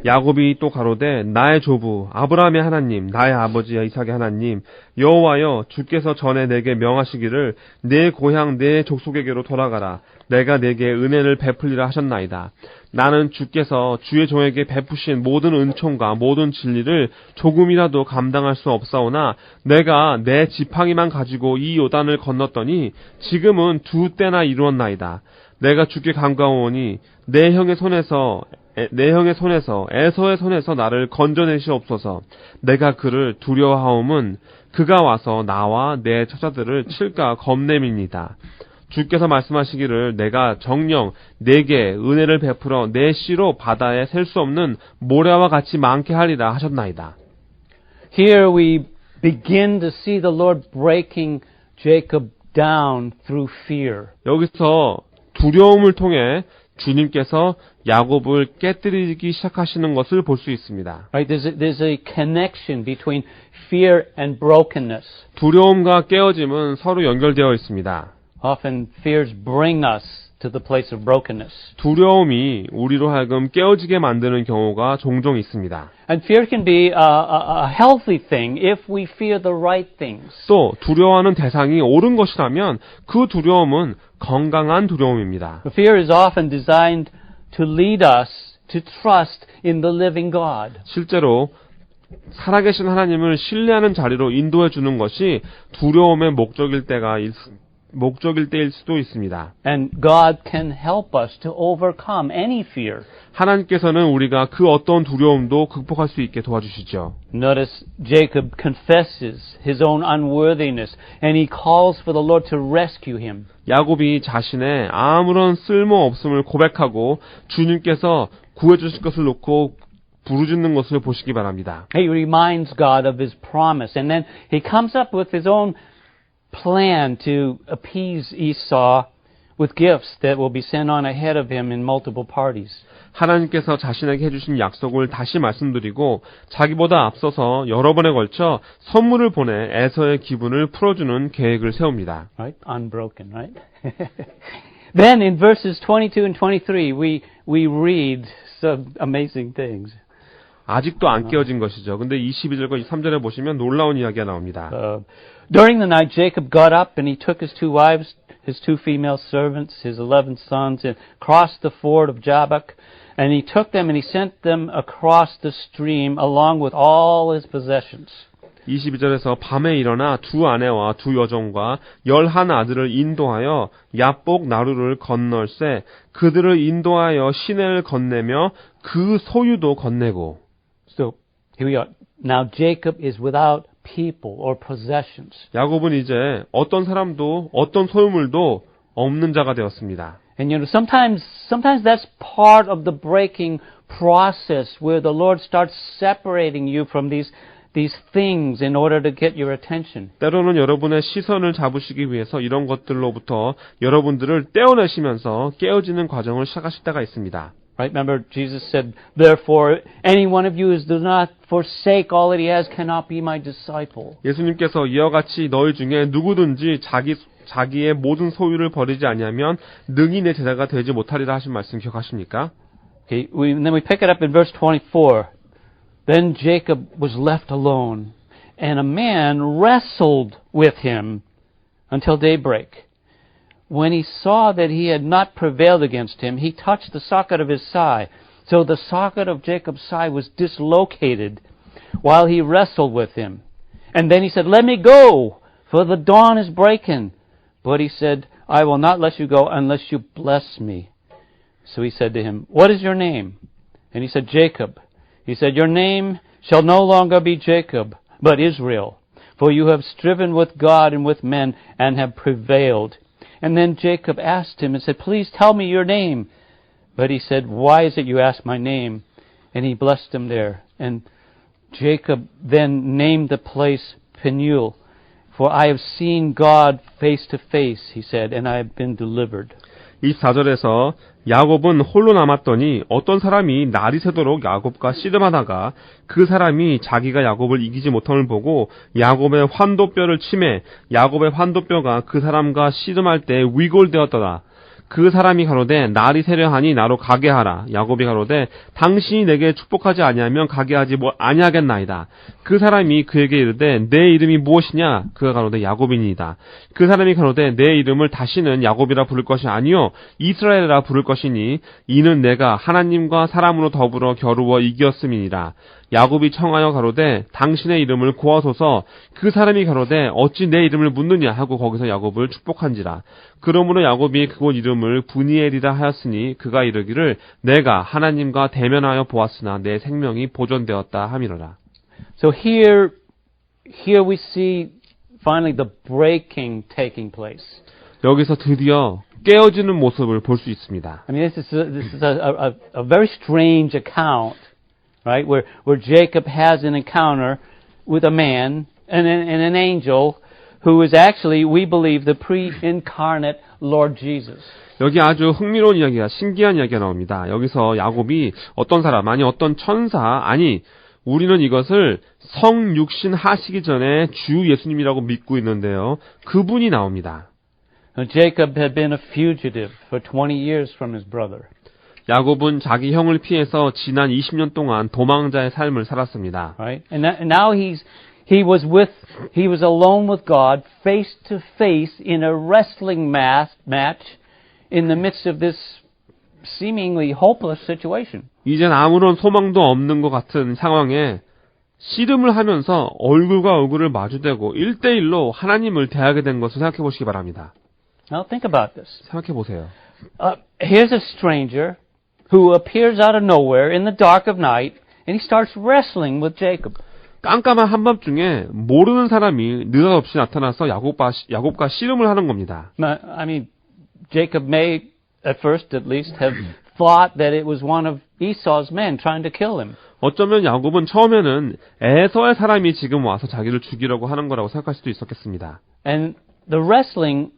야곱이 또 가로되 나의 조부 아브라함의 하나님 나의 아버지 이삭의 하나님 여호와여 주께서 전에 내게 명하시기를 내 고향 내 족속에게로 돌아가라 내가 내게 은혜를 베풀리라 하셨나이다. 나는 주께서 주의 종에게 베푸신 모든 은총과 모든 진리를 조금이라도 감당할 수 없사오나 내가 내 지팡이만 가지고 이 요단을 건넜더니 지금은 2때나 이루었나이다. 내가 주께 간구하오니 내 형의 손에서 내 형의 손에서 에서의 손에서 나를 건져내시옵소서. 내가 그를 두려워하옴은 그가 와서 나와 내 처자들을 칠까 겁냄이니이다. 주께서 말씀하시기를 내가 정녕 내게 은혜를 베풀어 내 씨로 바다에 셀 수 없는 모래와 같이 많게 하리라 하셨나이다. Here we begin to see the Lord breaking Jacob down through fear. 여기서 두려움을 통해 주님께서 야곱을 깨뜨리기 시작하시는 것을 볼 수 있습니다. Right? There's a connection between fear and brokenness. 두려움과 깨어짐은 서로 연결되어 있습니다. Often fears bring us to the place of brokenness. 두려움이 우리로 하여금 깨어지게 만드는 경우가 종종 있습니다. And fear can be a healthy thing if we fear the right things. 또 두려워하는 대상이 옳은 것이라면 그 두려움은 건강한 두려움입니다. Fear is often designed to lead us to trust in the living God. 실제로 살아계신 하나님을 신뢰하는 자리로 인도해 주는 것이 두려움의 목적일 때일 수도 있습니다. And God can help us to overcome any fear. 하나님께서는 우리가 그 어떤 두려움도 극복할 수 있게 도와주시죠. Notice Jacob confesses his own unworthiness and he calls for the Lord to rescue him. 야곱이 자신의 아무런 쓸모없음을 고백하고 주님께서 구해주실 것을 놓고 부르짖는 것을 보시기 바랍니다. He reminds God of his promise and then he comes up with his own plan to appease Esau with gifts that will be sent on ahead of him in multiple parties. 하나님께서 자신에게 해주신 약속을 다시 말씀드리고 자기보다 앞서서 여러 번에 걸쳐 선물을 보내 에서의 기분을 풀어주는 계획을 세웁니다. Right? Unbroken, right? Then in verses 22 and 23 we read some amazing things. 아직도 안 깨어진 것이죠. 근데 22절과 23절에 보시면 놀라운 이야기가 나옵니다. During the night Jacob got up and he took his 2 wives, his 2 female servants, his 11 sons, and crossed the ford of Jabbok. And he took them and he sent them across the stream along with all his possessions. 22절에서 밤에 일어나 2 아내와 2 여종과 11 아들을 인도하여 야복 나루를 건널세 그들을 인도하여 시내를 건네며 그 소유도 건네고. So here we are. Now Jacob is without people or possessions. 야곱은 이제 어떤 사람도 어떤 소유물도 없는 자가 되었습니다. And sometimes that's part of the breaking process where the Lord starts separating you from these things in order to get your attention. 때로는 여러분의 시선을 잡으시기 위해서 이런 것들로부터 여러분들을 떼어내시면서 깨어지는 과정을 시작하실 때가 있습니다. Right? Remember Jesus said, "Therefore any one of you who does not forsake all that he has cannot be my disciple." 예수님께서 이와 같이 너희 중에 누구든지 자기의 모든 소유를 버리지 아니하면 능히 내 제자가 되지 못하리라 하신 말씀 기억하십니까? Okay, then we pick it up in verse 24. Then Jacob was left alone, and a man wrestled with him until daybreak. When he saw that he had not prevailed against him, he touched the socket of his thigh. So the socket of Jacob's thigh was dislocated while he wrestled with him. And then he said, "Let me go, for the dawn is breaking." But he said, "I will not let you go unless you bless me." So he said to him, "What is your name?" And he said, "Jacob." He said, "Your name shall no longer be Jacob, but Israel, for you have striven with God and with men and have prevailed." And then Jacob asked him and said, "Please tell me your name." But he said, "Why is it you ask my name?" And he blessed him there. And Jacob then named the place Peniel. "For I have seen God face to face," he said, "and I have been delivered." 24절에서 야곱은 홀로 남았더니 어떤 사람이 날이 새도록 야곱과 씨름하다가 그 사람이 자기가 야곱을 이기지 못함을 보고 야곱의 환도뼈를 치매 야곱의 환도뼈가 그 사람과 씨름할 때 위골되었더라. 그 사람이 가로되 날이 새려하니 나로 가게 하라. 야곱이 가로되 당신이 내게 축복하지 아니하면 가게 하지 아니하겠나이다. 그 사람이 그에게 이르되 내 이름이 무엇이냐? 그가 가로되 야곱이니이다. 그 사람이 가로되 내 이름을 다시는 야곱이라 부를 것이 아니요 이스라엘이라 부를 것이니 이는 내가 하나님과 사람으로 더불어 겨루어 이기었음이니라. 야곱이 청하여 가로되 당신의 이름을 고하소서. 그 사람이 가로되 어찌 내 이름을 묻느냐 하고 거기서 야곱을 축복한지라. 그러므로 야곱이 그곳 이름을 브니엘이라 하였으니 그가 이르기를 내가 하나님과 대면하여 보았으나 내 생명이 보존되었다 함이로라. So here we see finally the breaking taking place. 여기서 드디어 깨어지는 모습을 볼 수 있습니다. I mean, this is a very strange account, right? Where Jacob has an encounter with a man and an angel who is actually, we believe, the pre-incarnate Lord Jesus. 여기 아주 흥미로운 이야기가, 신기한 이야기가 나옵니다. 여기서 야곱이 어떤 사람, 아니 어떤 천사, 아니 우리는 이것을 성육신 하시기 전에 주 예수님이라고 믿고 있는데요. 그분이 나옵니다. Jacob had been a fugitive for 20 years from his brother. 야곱은 자기 형을 피해서 지난 20년 동안 도망자의 삶을 살았습니다. Right? And now he was alone with God, face to face in a wrestling match in the midst of this seemingly hopeless situation. 이젠 아무런 소망도 없는 것 같은 상황에 씨름을 하면서 얼굴과 얼굴을 마주대고 1대1로 하나님을 대하게 된 것을 생각해 보시기 바랍니다. Now think about this. 생각해 보세요. Here's a stranger who appears out of nowhere in the dark of night, and he starts wrestling with Jacob. 깜깜한 한밤중에 모르는 사람이 느닷없이 나타나서 야곱과 씨름을 하는 겁니다. I mean, Jacob may, at first at least, have thought that it was one of Esau's men trying to kill him. 어쩌면 야곱은 처음에는 에서의 사람이 지금 와서 자기를 죽이려고 하는 거라고 생각할 수도 있었겠습니다. And the wrestling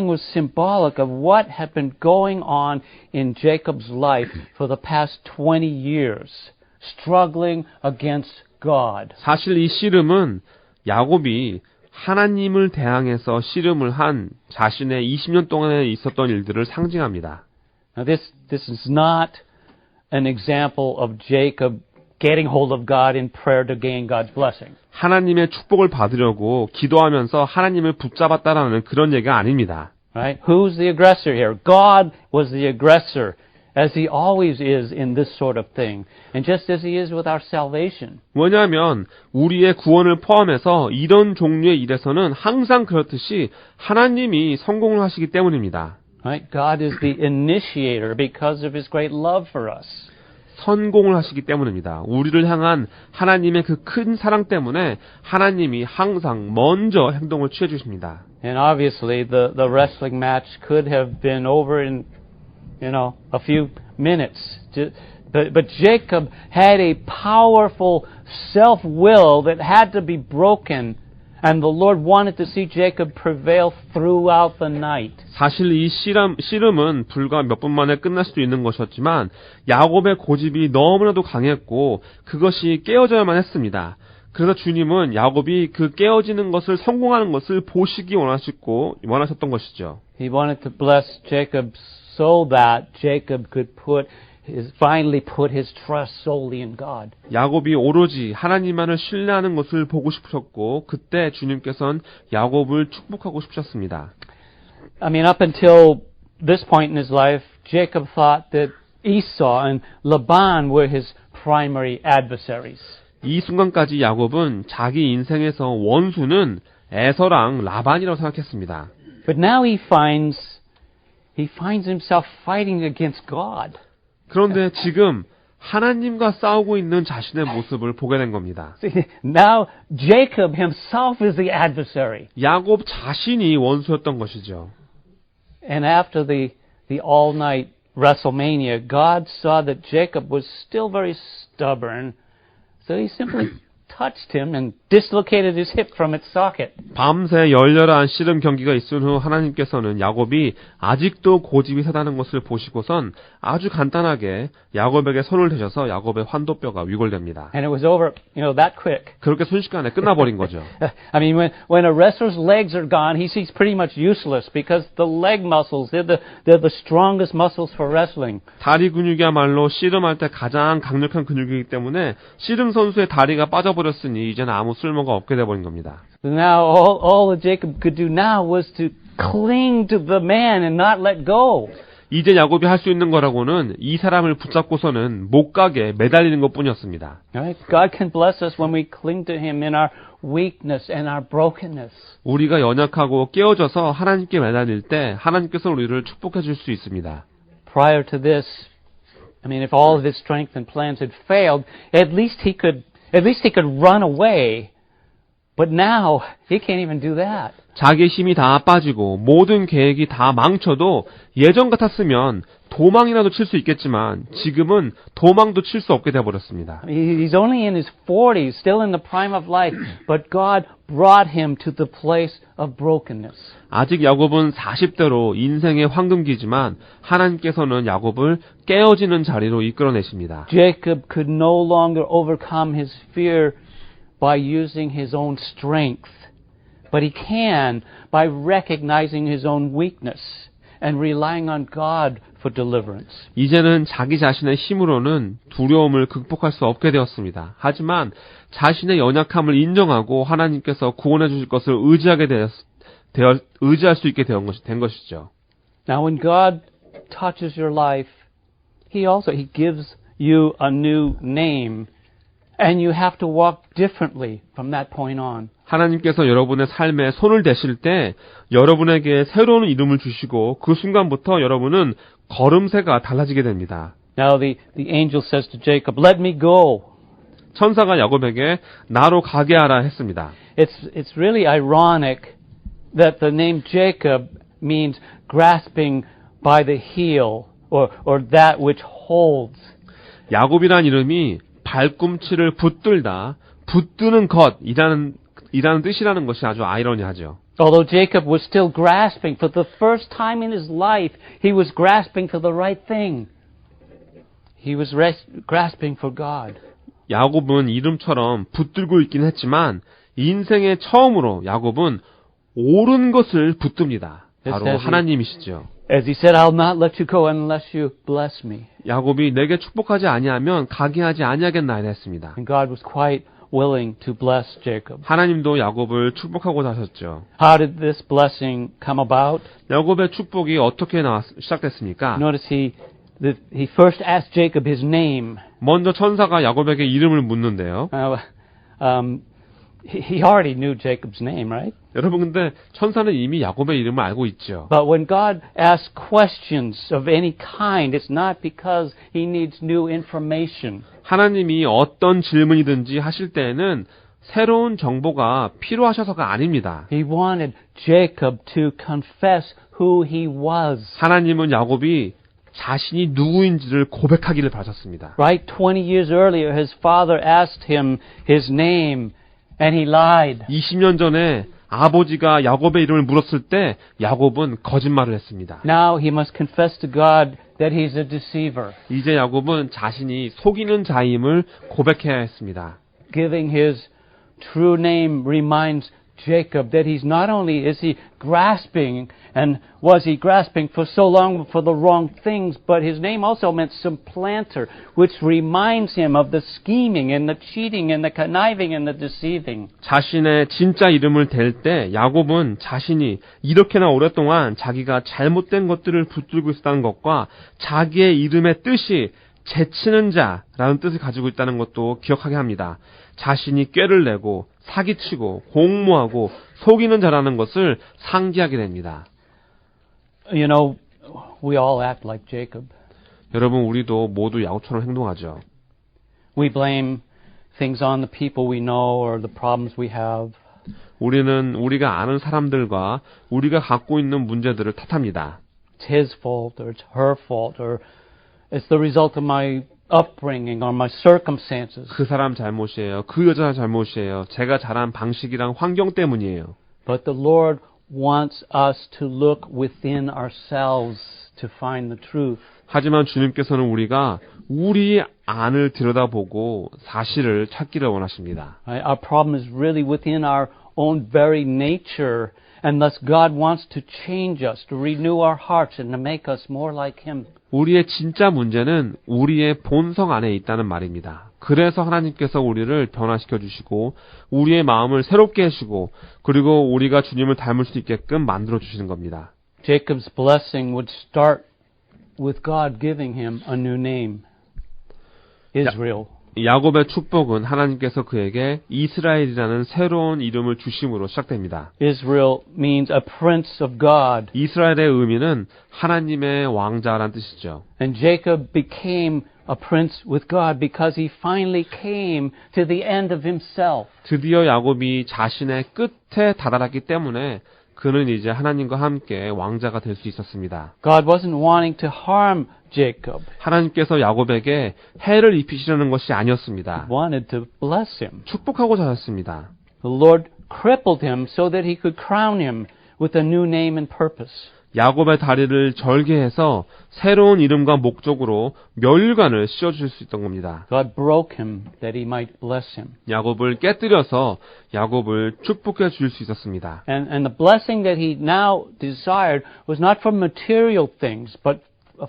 was symbolic of what had been going on in Jacob's life for the past 20 years, struggling against God. 사실 이 씨름은 야곱이 하나님을 대항해서 씨름을 한 자신의 20년 동안에 있었던 일들을 상징합니다. Now this is not an example of Jacob getting hold of God in prayer to gain God's blessing. 하나님의 축복을 받으려고 기도하면서 하나님을 붙잡았다라는 그런 얘기가 아닙니다. Right? Who's the aggressor here? God was the aggressor, as he always is in this sort of thing, and just as he is with our salvation. 뭐냐면 우리의 구원을 포함해서 이런 종류의 일에서는 항상 그렇듯이 하나님이 성공을 하시기 때문입니다. Right? God is the initiator because of his great love for us. 성공을 하시기 때문입니다. 우리를 향한 하나님의 그 큰 사랑 때문에 하나님이 항상 먼저 행동을 취해 주십니다. And obviously the wrestling match could have been over in, a few minutes. But Jacob had a powerful self-will that had to be broken. And the Lord wanted to see Jacob prevail throughout the night. 사실 이 씨름은 불과 몇 분 만에 끝날 수도 있는 것이었지만 야곱의 고집이 너무나도 강했고 그것이 깨어져야만 했습니다. 그래서 주님은 야곱이 그 깨어지는 것을 성공하는 것을 보시기 원하셨던 것이죠. He wanted to bless Jacob so that Jacob could finally put his trust solely in God. 야곱이 오로지 하나님만을 신뢰하는 것을 보고 싶으셨고 그때 주님께서는 야곱을 축복하고 싶으셨습니다. I mean, up until this point in his life, Jacob thought that Esau and Laban were his primary adversaries. 이 순간까지 야곱은 자기 인생에서 원수는 에서랑 라반이라고 생각했습니다. But now he finds himself fighting against God. 그런데 지금 하나님과 싸우고 있는 자신의 모습을 보게 된 겁니다. See, now Jacob himself is the adversary. 야곱 자신이 원수였던 것이죠. And after the all-night WrestleMania, God saw that Jacob was still very stubborn, so he simply touched him and dislocated his hip from its socket. 밤새 열렬한 씨름 경기가 있은 후 하나님께서는 야곱이 아직도 고집이 세다는 것을 보시고선 아주 간단하게 야곱에게 손을 대셔서 야곱의 환도뼈가 위골됩니다. And it was over, that quick. 그렇게 순식간에 끝나버린 거죠. I mean, when a wrestler's legs are gone, he's pretty much useless because the leg muscles, they're the strongest muscles for wrestling. 다리 근육이야말로 씨름할 때 가장 강력한 근육이기 때문에 씨름 선수의 다리가 빠져버렸으니 이제는 아무 쓸모가 없게 돼버린 겁니다. Now, all that Jacob could do now was to cling to the man and not let go. 이제 야곱이 할 수 있는 거라고는 이 사람을 붙잡고서는 못 가게 매달리는 것뿐이었습니다. Right? God can bless us when we cling to Him in our weakness and our brokenness. 우리가 연약하고 깨어져서 하나님께 매달릴 때 하나님께서 우리를 축복해 줄 수 있습니다. Prior to this, I mean, if all of His strength and plans had failed, at least he could run away. But now he can't even do that. 자기의 힘이 다 빠지고 모든 계획이 다 망쳐도 예전 같았으면 도망이라도 칠 수 있겠지만 지금은 도망도 칠 수 없게 되어버렸습니다. He's only in his 40s, still in the prime of life, but God brought him to the place of brokenness. 아직 야곱은 40대로 인생의 황금기지만 하나님께서는 야곱을 깨어지는 자리로 이끌어내십니다. Jacob could no longer overcome his fear by using his own strength, but he can by recognizing his own weakness and relying on God for deliverance. 이제는 자기 자신의 힘으로는 두려움을 극복할 수 없게 되었습니다. 하지만 자신의 연약함을 인정하고 하나님께서 구원해 주실 것을 의지할 수 있게 된 것이죠. Now when God touches your life, He gives you a new name. And you have to walk differently from that point on. 하나님께서 여러분의 삶에 손을 대실 때 여러분에게 새로운 이름을 주시고 그 순간부터 여러분은 걸음새가 달라지게 됩니다. Now the angel says to Jacob, "Let me go." 천사가 야곱에게 나로 가게 하라 했습니다. It's really ironic that the name Jacob means grasping by the heel or that which holds. 야곱이란 이름이 발꿈치를 붙드는 것이라는 뜻이라는 것이 아주 아이러니하죠. Although Jacob was still grasping for the first time in his life, he was grasping for the right thing. He was grasping for God. 야곱은 이름처럼 붙들고 있긴 했지만 인생의 처음으로 야곱은 옳은 것을 붙듭니다. 바로 하나님이시죠. As he said, I'll not let you go unless you bless me. 야곱이 내게 축복하지 아니하면 가게 하지 아니하겠나이다 했습니다. And God was quite willing to bless Jacob. 하나님도 야곱을 축복하고자 하셨죠. How did this blessing come about? 야곱의 축복이 어떻게 시작됐습니까? Notice he first asked Jacob his name. 먼저 천사가 야곱에게 이름을 묻는데요. He already knew Jacob's name, right? 여러분 근데 천사는 이미 야곱의 이름을 알고 있죠. But when God asks questions of any kind, it's not because he needs new information. 하나님이 어떤 질문이든지 하실 때에는 새로운 정보가 필요하셔서가 아닙니다. He wanted Jacob to confess who he was. 하나님은 야곱이 자신이 누구인지를 고백하기를 바라셨습니다. Right? 20 years earlier, his father asked him his name, and he lied. 20년 전에 아버지가 야곱의 이름을 물었을 때 야곱은 거짓말을 했습니다. Now he must confess to God that he's a deceiver. 이제 야곱은 자신이 속이는 자임을 고백해야 했습니다. Giving his true name reminds Jacob that he's not only is he grasping and was he grasping for so long for the wrong things, but his name also meant supplanter, which reminds him of the scheming and the cheating and the conniving and the deceiving. 자신의 진짜 이름을 댈 때 야곱은 자신이 이렇게나 오랫동안 자기가 잘못된 것들을 붙들고 있었다는 것과 자기의 이름의 뜻이 제치는 자라는 뜻을 가지고 있다는 것도 기억하게 합니다. 자신이 꾀를 내고 사기치고 공모하고 속이는 자라는 것을 상기하게 됩니다. You know, we all act like Jacob. 여러분 우리도 모두 야곱처럼 행동하죠. We blame things on the people we know or the problems we have. 우리는 우리가 아는 사람들과 우리가 갖고 있는 문제들을 탓합니다. It's his fault or it's her fault or it's the result of my upbringing or my circumstances. 그 사람 잘못이에요. 그 여자 잘못이에요. 제가 자란 방식이랑 환경 때문이에요. But the Lord wants us to look within ourselves to find the truth. 하지만 주님께서는 우리가 우리 안을 들여다보고 사실을 찾기를 원하십니다. Our problem is really within our own very nature, and thus God wants to change us, to renew our hearts, and to make us more like Him. 우리의 진짜 문제는 우리의 본성 안에 있다는 말입니다. 그래서 하나님께서 우리를 변화시켜 주시고 우리의 마음을 새롭게 해주시고 그리고 우리가 주님을 닮을 수 있게끔 만들어 주시는 겁니다. Jacob's blessing would start with God giving him a new name, Israel. 야곱의 축복은 하나님께서 그에게 이스라엘이라는 새로운 이름을 주심으로 시작됩니다. Israel means a prince of God. 이스라엘의 의미는 하나님의 왕자란 뜻이죠. And Jacob became a prince with God because he finally came to the end of himself. 드디어 야곱이 자신의 끝에 다다랐기 때문에 그는 이제 하나님과 함께 왕자가 될 수 있었습니다. God wasn't wanting to harm Jacob. 하나님께서 야곱에게 해를 입히시려는 것이 아니었습니다. He wanted to bless him. 축복하고자 하였습니다. The Lord crippled him so that he could crown him with a new name and purpose. 야곱의 다리를 절개해서 새로운 이름과 목적으로 멸관을 씌워주실 수 있던 겁니다. God broke him that he might bless him. 야곱을 깨뜨려서 야곱을 축복해 줄 수 있었습니다. And the blessing that he now desired was not for material things, but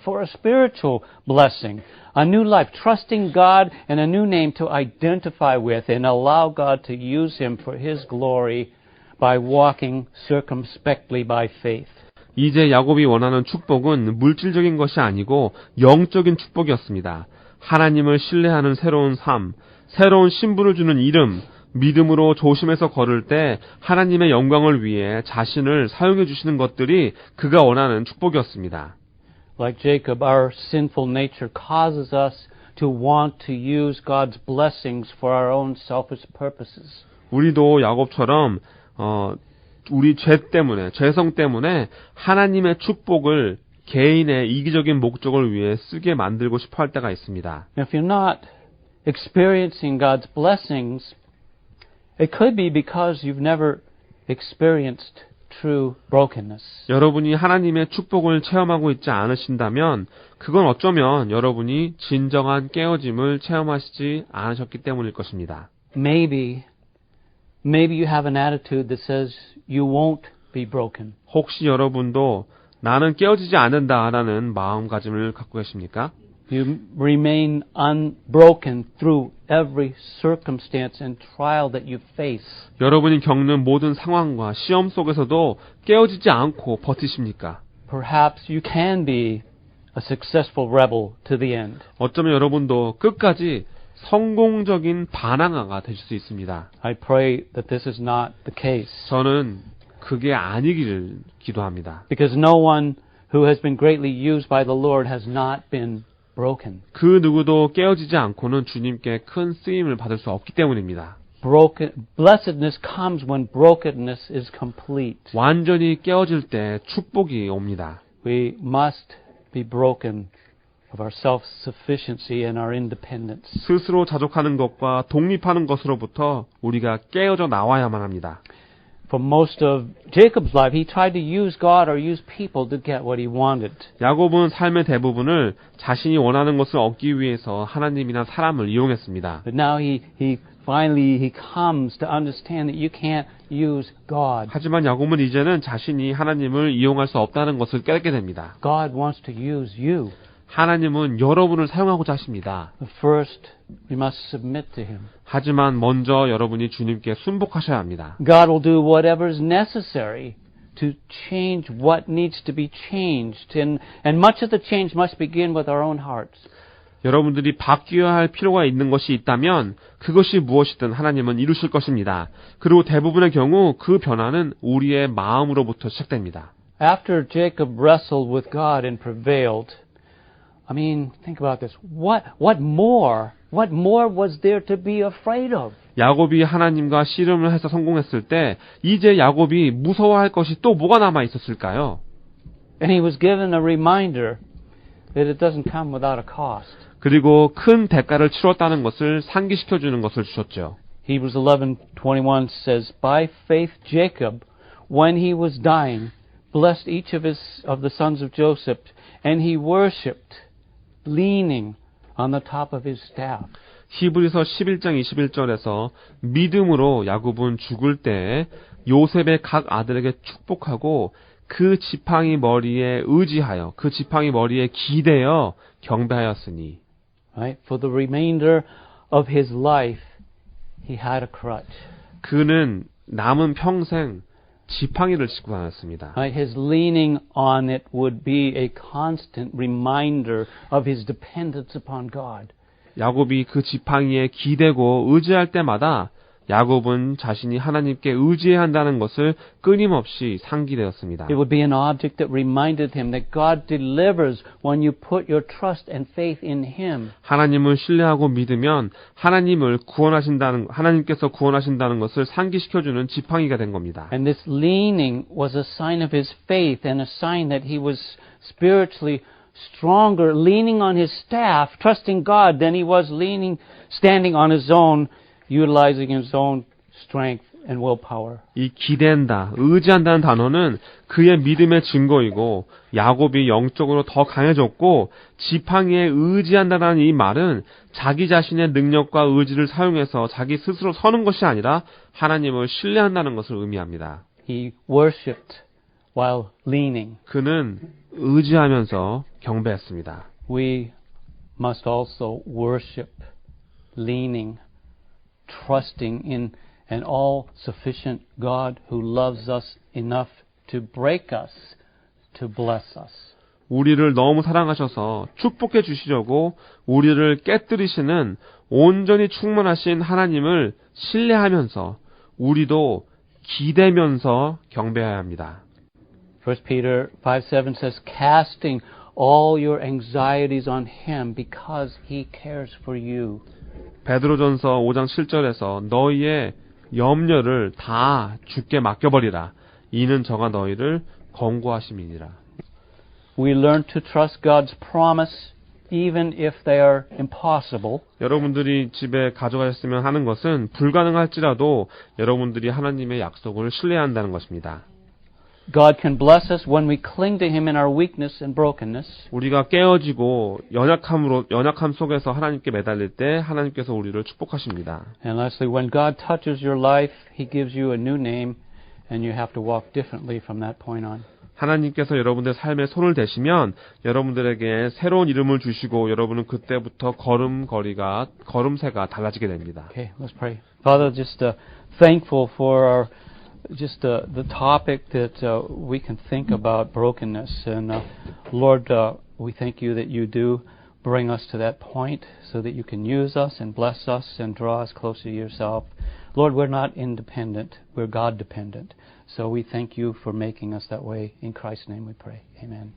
for a spiritual blessing. A new life, trusting God and a new name to identify with and allow God to use him for his glory by walking circumspectly by faith. 이제 야곱이 원하는 축복은 물질적인 것이 아니고 영적인 축복이었습니다. 하나님을 신뢰하는 새로운 삶, 새로운 신분을 주는 이름, 믿음으로 조심해서 걸을 때 하나님의 영광을 위해 자신을 사용해 주시는 것들이 그가 원하는 축복이었습니다. Like Jacob, our sinful nature causes us to want to use God's blessings for our own selfish purposes. 우리도 야곱처럼 우리 죄성 때문에 하나님의 축복을 개인의 이기적인 목적을 위해 쓰게 만들고 싶어 할 때가 있습니다. If you're not experiencing God's blessings, it could be because you've never experienced true brokenness. 여러분이 하나님의 축복을 체험하고 있지 않으신다면 그건 어쩌면 여러분이 진정한 깨어짐을 체험하시지 않으셨기 때문일 것입니다. Maybe you have an attitude that says you won't be broken. 혹시 여러분도 나는 깨어지지 않는다라는 마음가짐을 갖고 계십니까? You remain unbroken through every circumstance and trial that you face. 여러분이 겪는 모든 상황과 시험 속에서도 깨어지지 않고 버티십니까? Perhaps you can be a successful rebel to the end. 어쩌면 여러분도 끝까지 성공적인 반항아가 되실 수 있습니다. I pray that this is not the case. 저는 그게 아니기를 기도합니다. Because no one who has been greatly used by the Lord has not been broken. 그 누구도 깨어지지 않고는 주님께 큰 쓰임을 받을 수 없기 때문입니다. Blessedness comes when brokenness is complete. 완전히 깨어질 때 축복이 옵니다. We must be broken of our self-sufficiency and our independence. 스스로 자족하는 것과 독립하는 것으로부터 우리가 깨어져 나와야만 합니다. For most of Jacob's life, he tried to use God or use people to get what he wanted. 야곱은 삶의 대부분을 자신이 원하는 것을 얻기 위해서 하나님이나 사람을 이용했습니다. But now he finally comes to understand that you can't use God. 하지만 야곱은 이제는 자신이 하나님을 이용할 수 없다는 것을 깨닫게 됩니다. God wants to use you. 하나님은 여러분을 사용하고자 하십니다. But first, we must submit to him. 하지만 먼저 여러분이 주님께 순복하셔야 합니다. God will do whatever is necessary to change what needs to be changed. And much of the change must begin with our own hearts. 여러분들이 바뀌어야 할 필요가 있는 것이 있다면 그것이 무엇이든 하나님은 이루실 것입니다. 그리고 대부분의 경우 그 변화는 우리의 마음으로부터 시작됩니다. After Jacob wrestled with God and prevailed, I mean, think about this. What more was there to be afraid of? 야곱이 하나님과 씨름을 해서 성공했을 때 이제 야곱이 무서워할 것이 또 뭐가 남아 있었을까요? And he was given a reminder that it doesn't come without a cost. 그리고 큰 대가를 치렀다는 것을 상기시켜 주는 것을 주셨죠. Hebrews 11:21 says, "By faith Jacob, when he was dying, blessed each of the sons of Joseph, and he worshipped, leaning on the top of his staff." 히브리서 11장 21절에서 믿음으로 야곱은 죽을 때 요셉의 각 아들에게 축복하고 그 지팡이 머리에 의지하여 그 지팡이 머리에 기대어 경배하였으니. Right? For the remainder of his life, he had a crutch. 그는 남은 평생 지팡이를 짚고 다녔습니다. Right? His leaning on it would be a constant reminder of his dependence upon God. 야곱이 그 지팡이에 기대고 의지할 때마다 야곱은 자신이 하나님께 의지해야 한다는 것을 끊임없이 상기되었습니다. It would be an object that reminded him that God delivers when you put your trust and faith in him. 하나님을 신뢰하고 믿으면 하나님께서 구원하신다는 것을 상기시켜주는 지팡이가 된 겁니다. And this leaning was a sign of his faith and a sign that he was spiritually stronger, leaning on his staff, trusting God, than he was standing on his own, utilizing his own strength and willpower. 이 기댄다, 의지한다는 단어는 그의 믿음의 증거이고 야곱이 영적으로 더 강해졌고 지팡이에 의지한다는 이 말은 자기 자신의 능력과 의지를 사용해서 자기 스스로 서는 것이 아니라 하나님을 신뢰한다는 것을 의미합니다. He worshipped while leaning. 그는 의지하면서 경배했습니다. We must also worship leaning, trusting in an all-sufficient God who loves us enough to break us, to bless us. 우리를 너무 사랑하셔서 축복해 주시려고 우리를 깨뜨리시는 온전히 충만하신 하나님을 신뢰하면서 우리도 기대면서 경배해야 합니다. 1 Peter 5:7 says, casting all your anxieties on him because he cares for you. 베드로전서 5장 7절에서 너희의 염려를 다 주께 맡겨버리라. 이는 저가 너희를 권고하심이니라. We learn to trust God's promise even if they are impossible. 여러분들이 집에 가져가셨으면 하는 것은 불가능할지라도 여러분들이 하나님의 약속을 신뢰해야 한다는 것입니다. God can bless us when we cling to him in our weakness and brokenness. 우리가 깨어지고 연약함 속에서 하나님께 매달릴 때 하나님께서 우리를 축복하십니다. And lastly, when God touches your life, he gives you a new name and you have to walk differently from that point on. 하나님께서 여러분들의 삶에 손을 대시면 여러분들에게 새로운 이름을 주시고 여러분은 그때부터 걸음새가 달라지게 됩니다. Okay, let's pray. Father, just thankful for the topic that we can think about brokenness. And Lord, we thank you that you do bring us to that point so that you can use us and bless us and draw us closer to yourself. Lord, we're not independent. We're God-dependent. So we thank you for making us that way. In Christ's name we pray. Amen.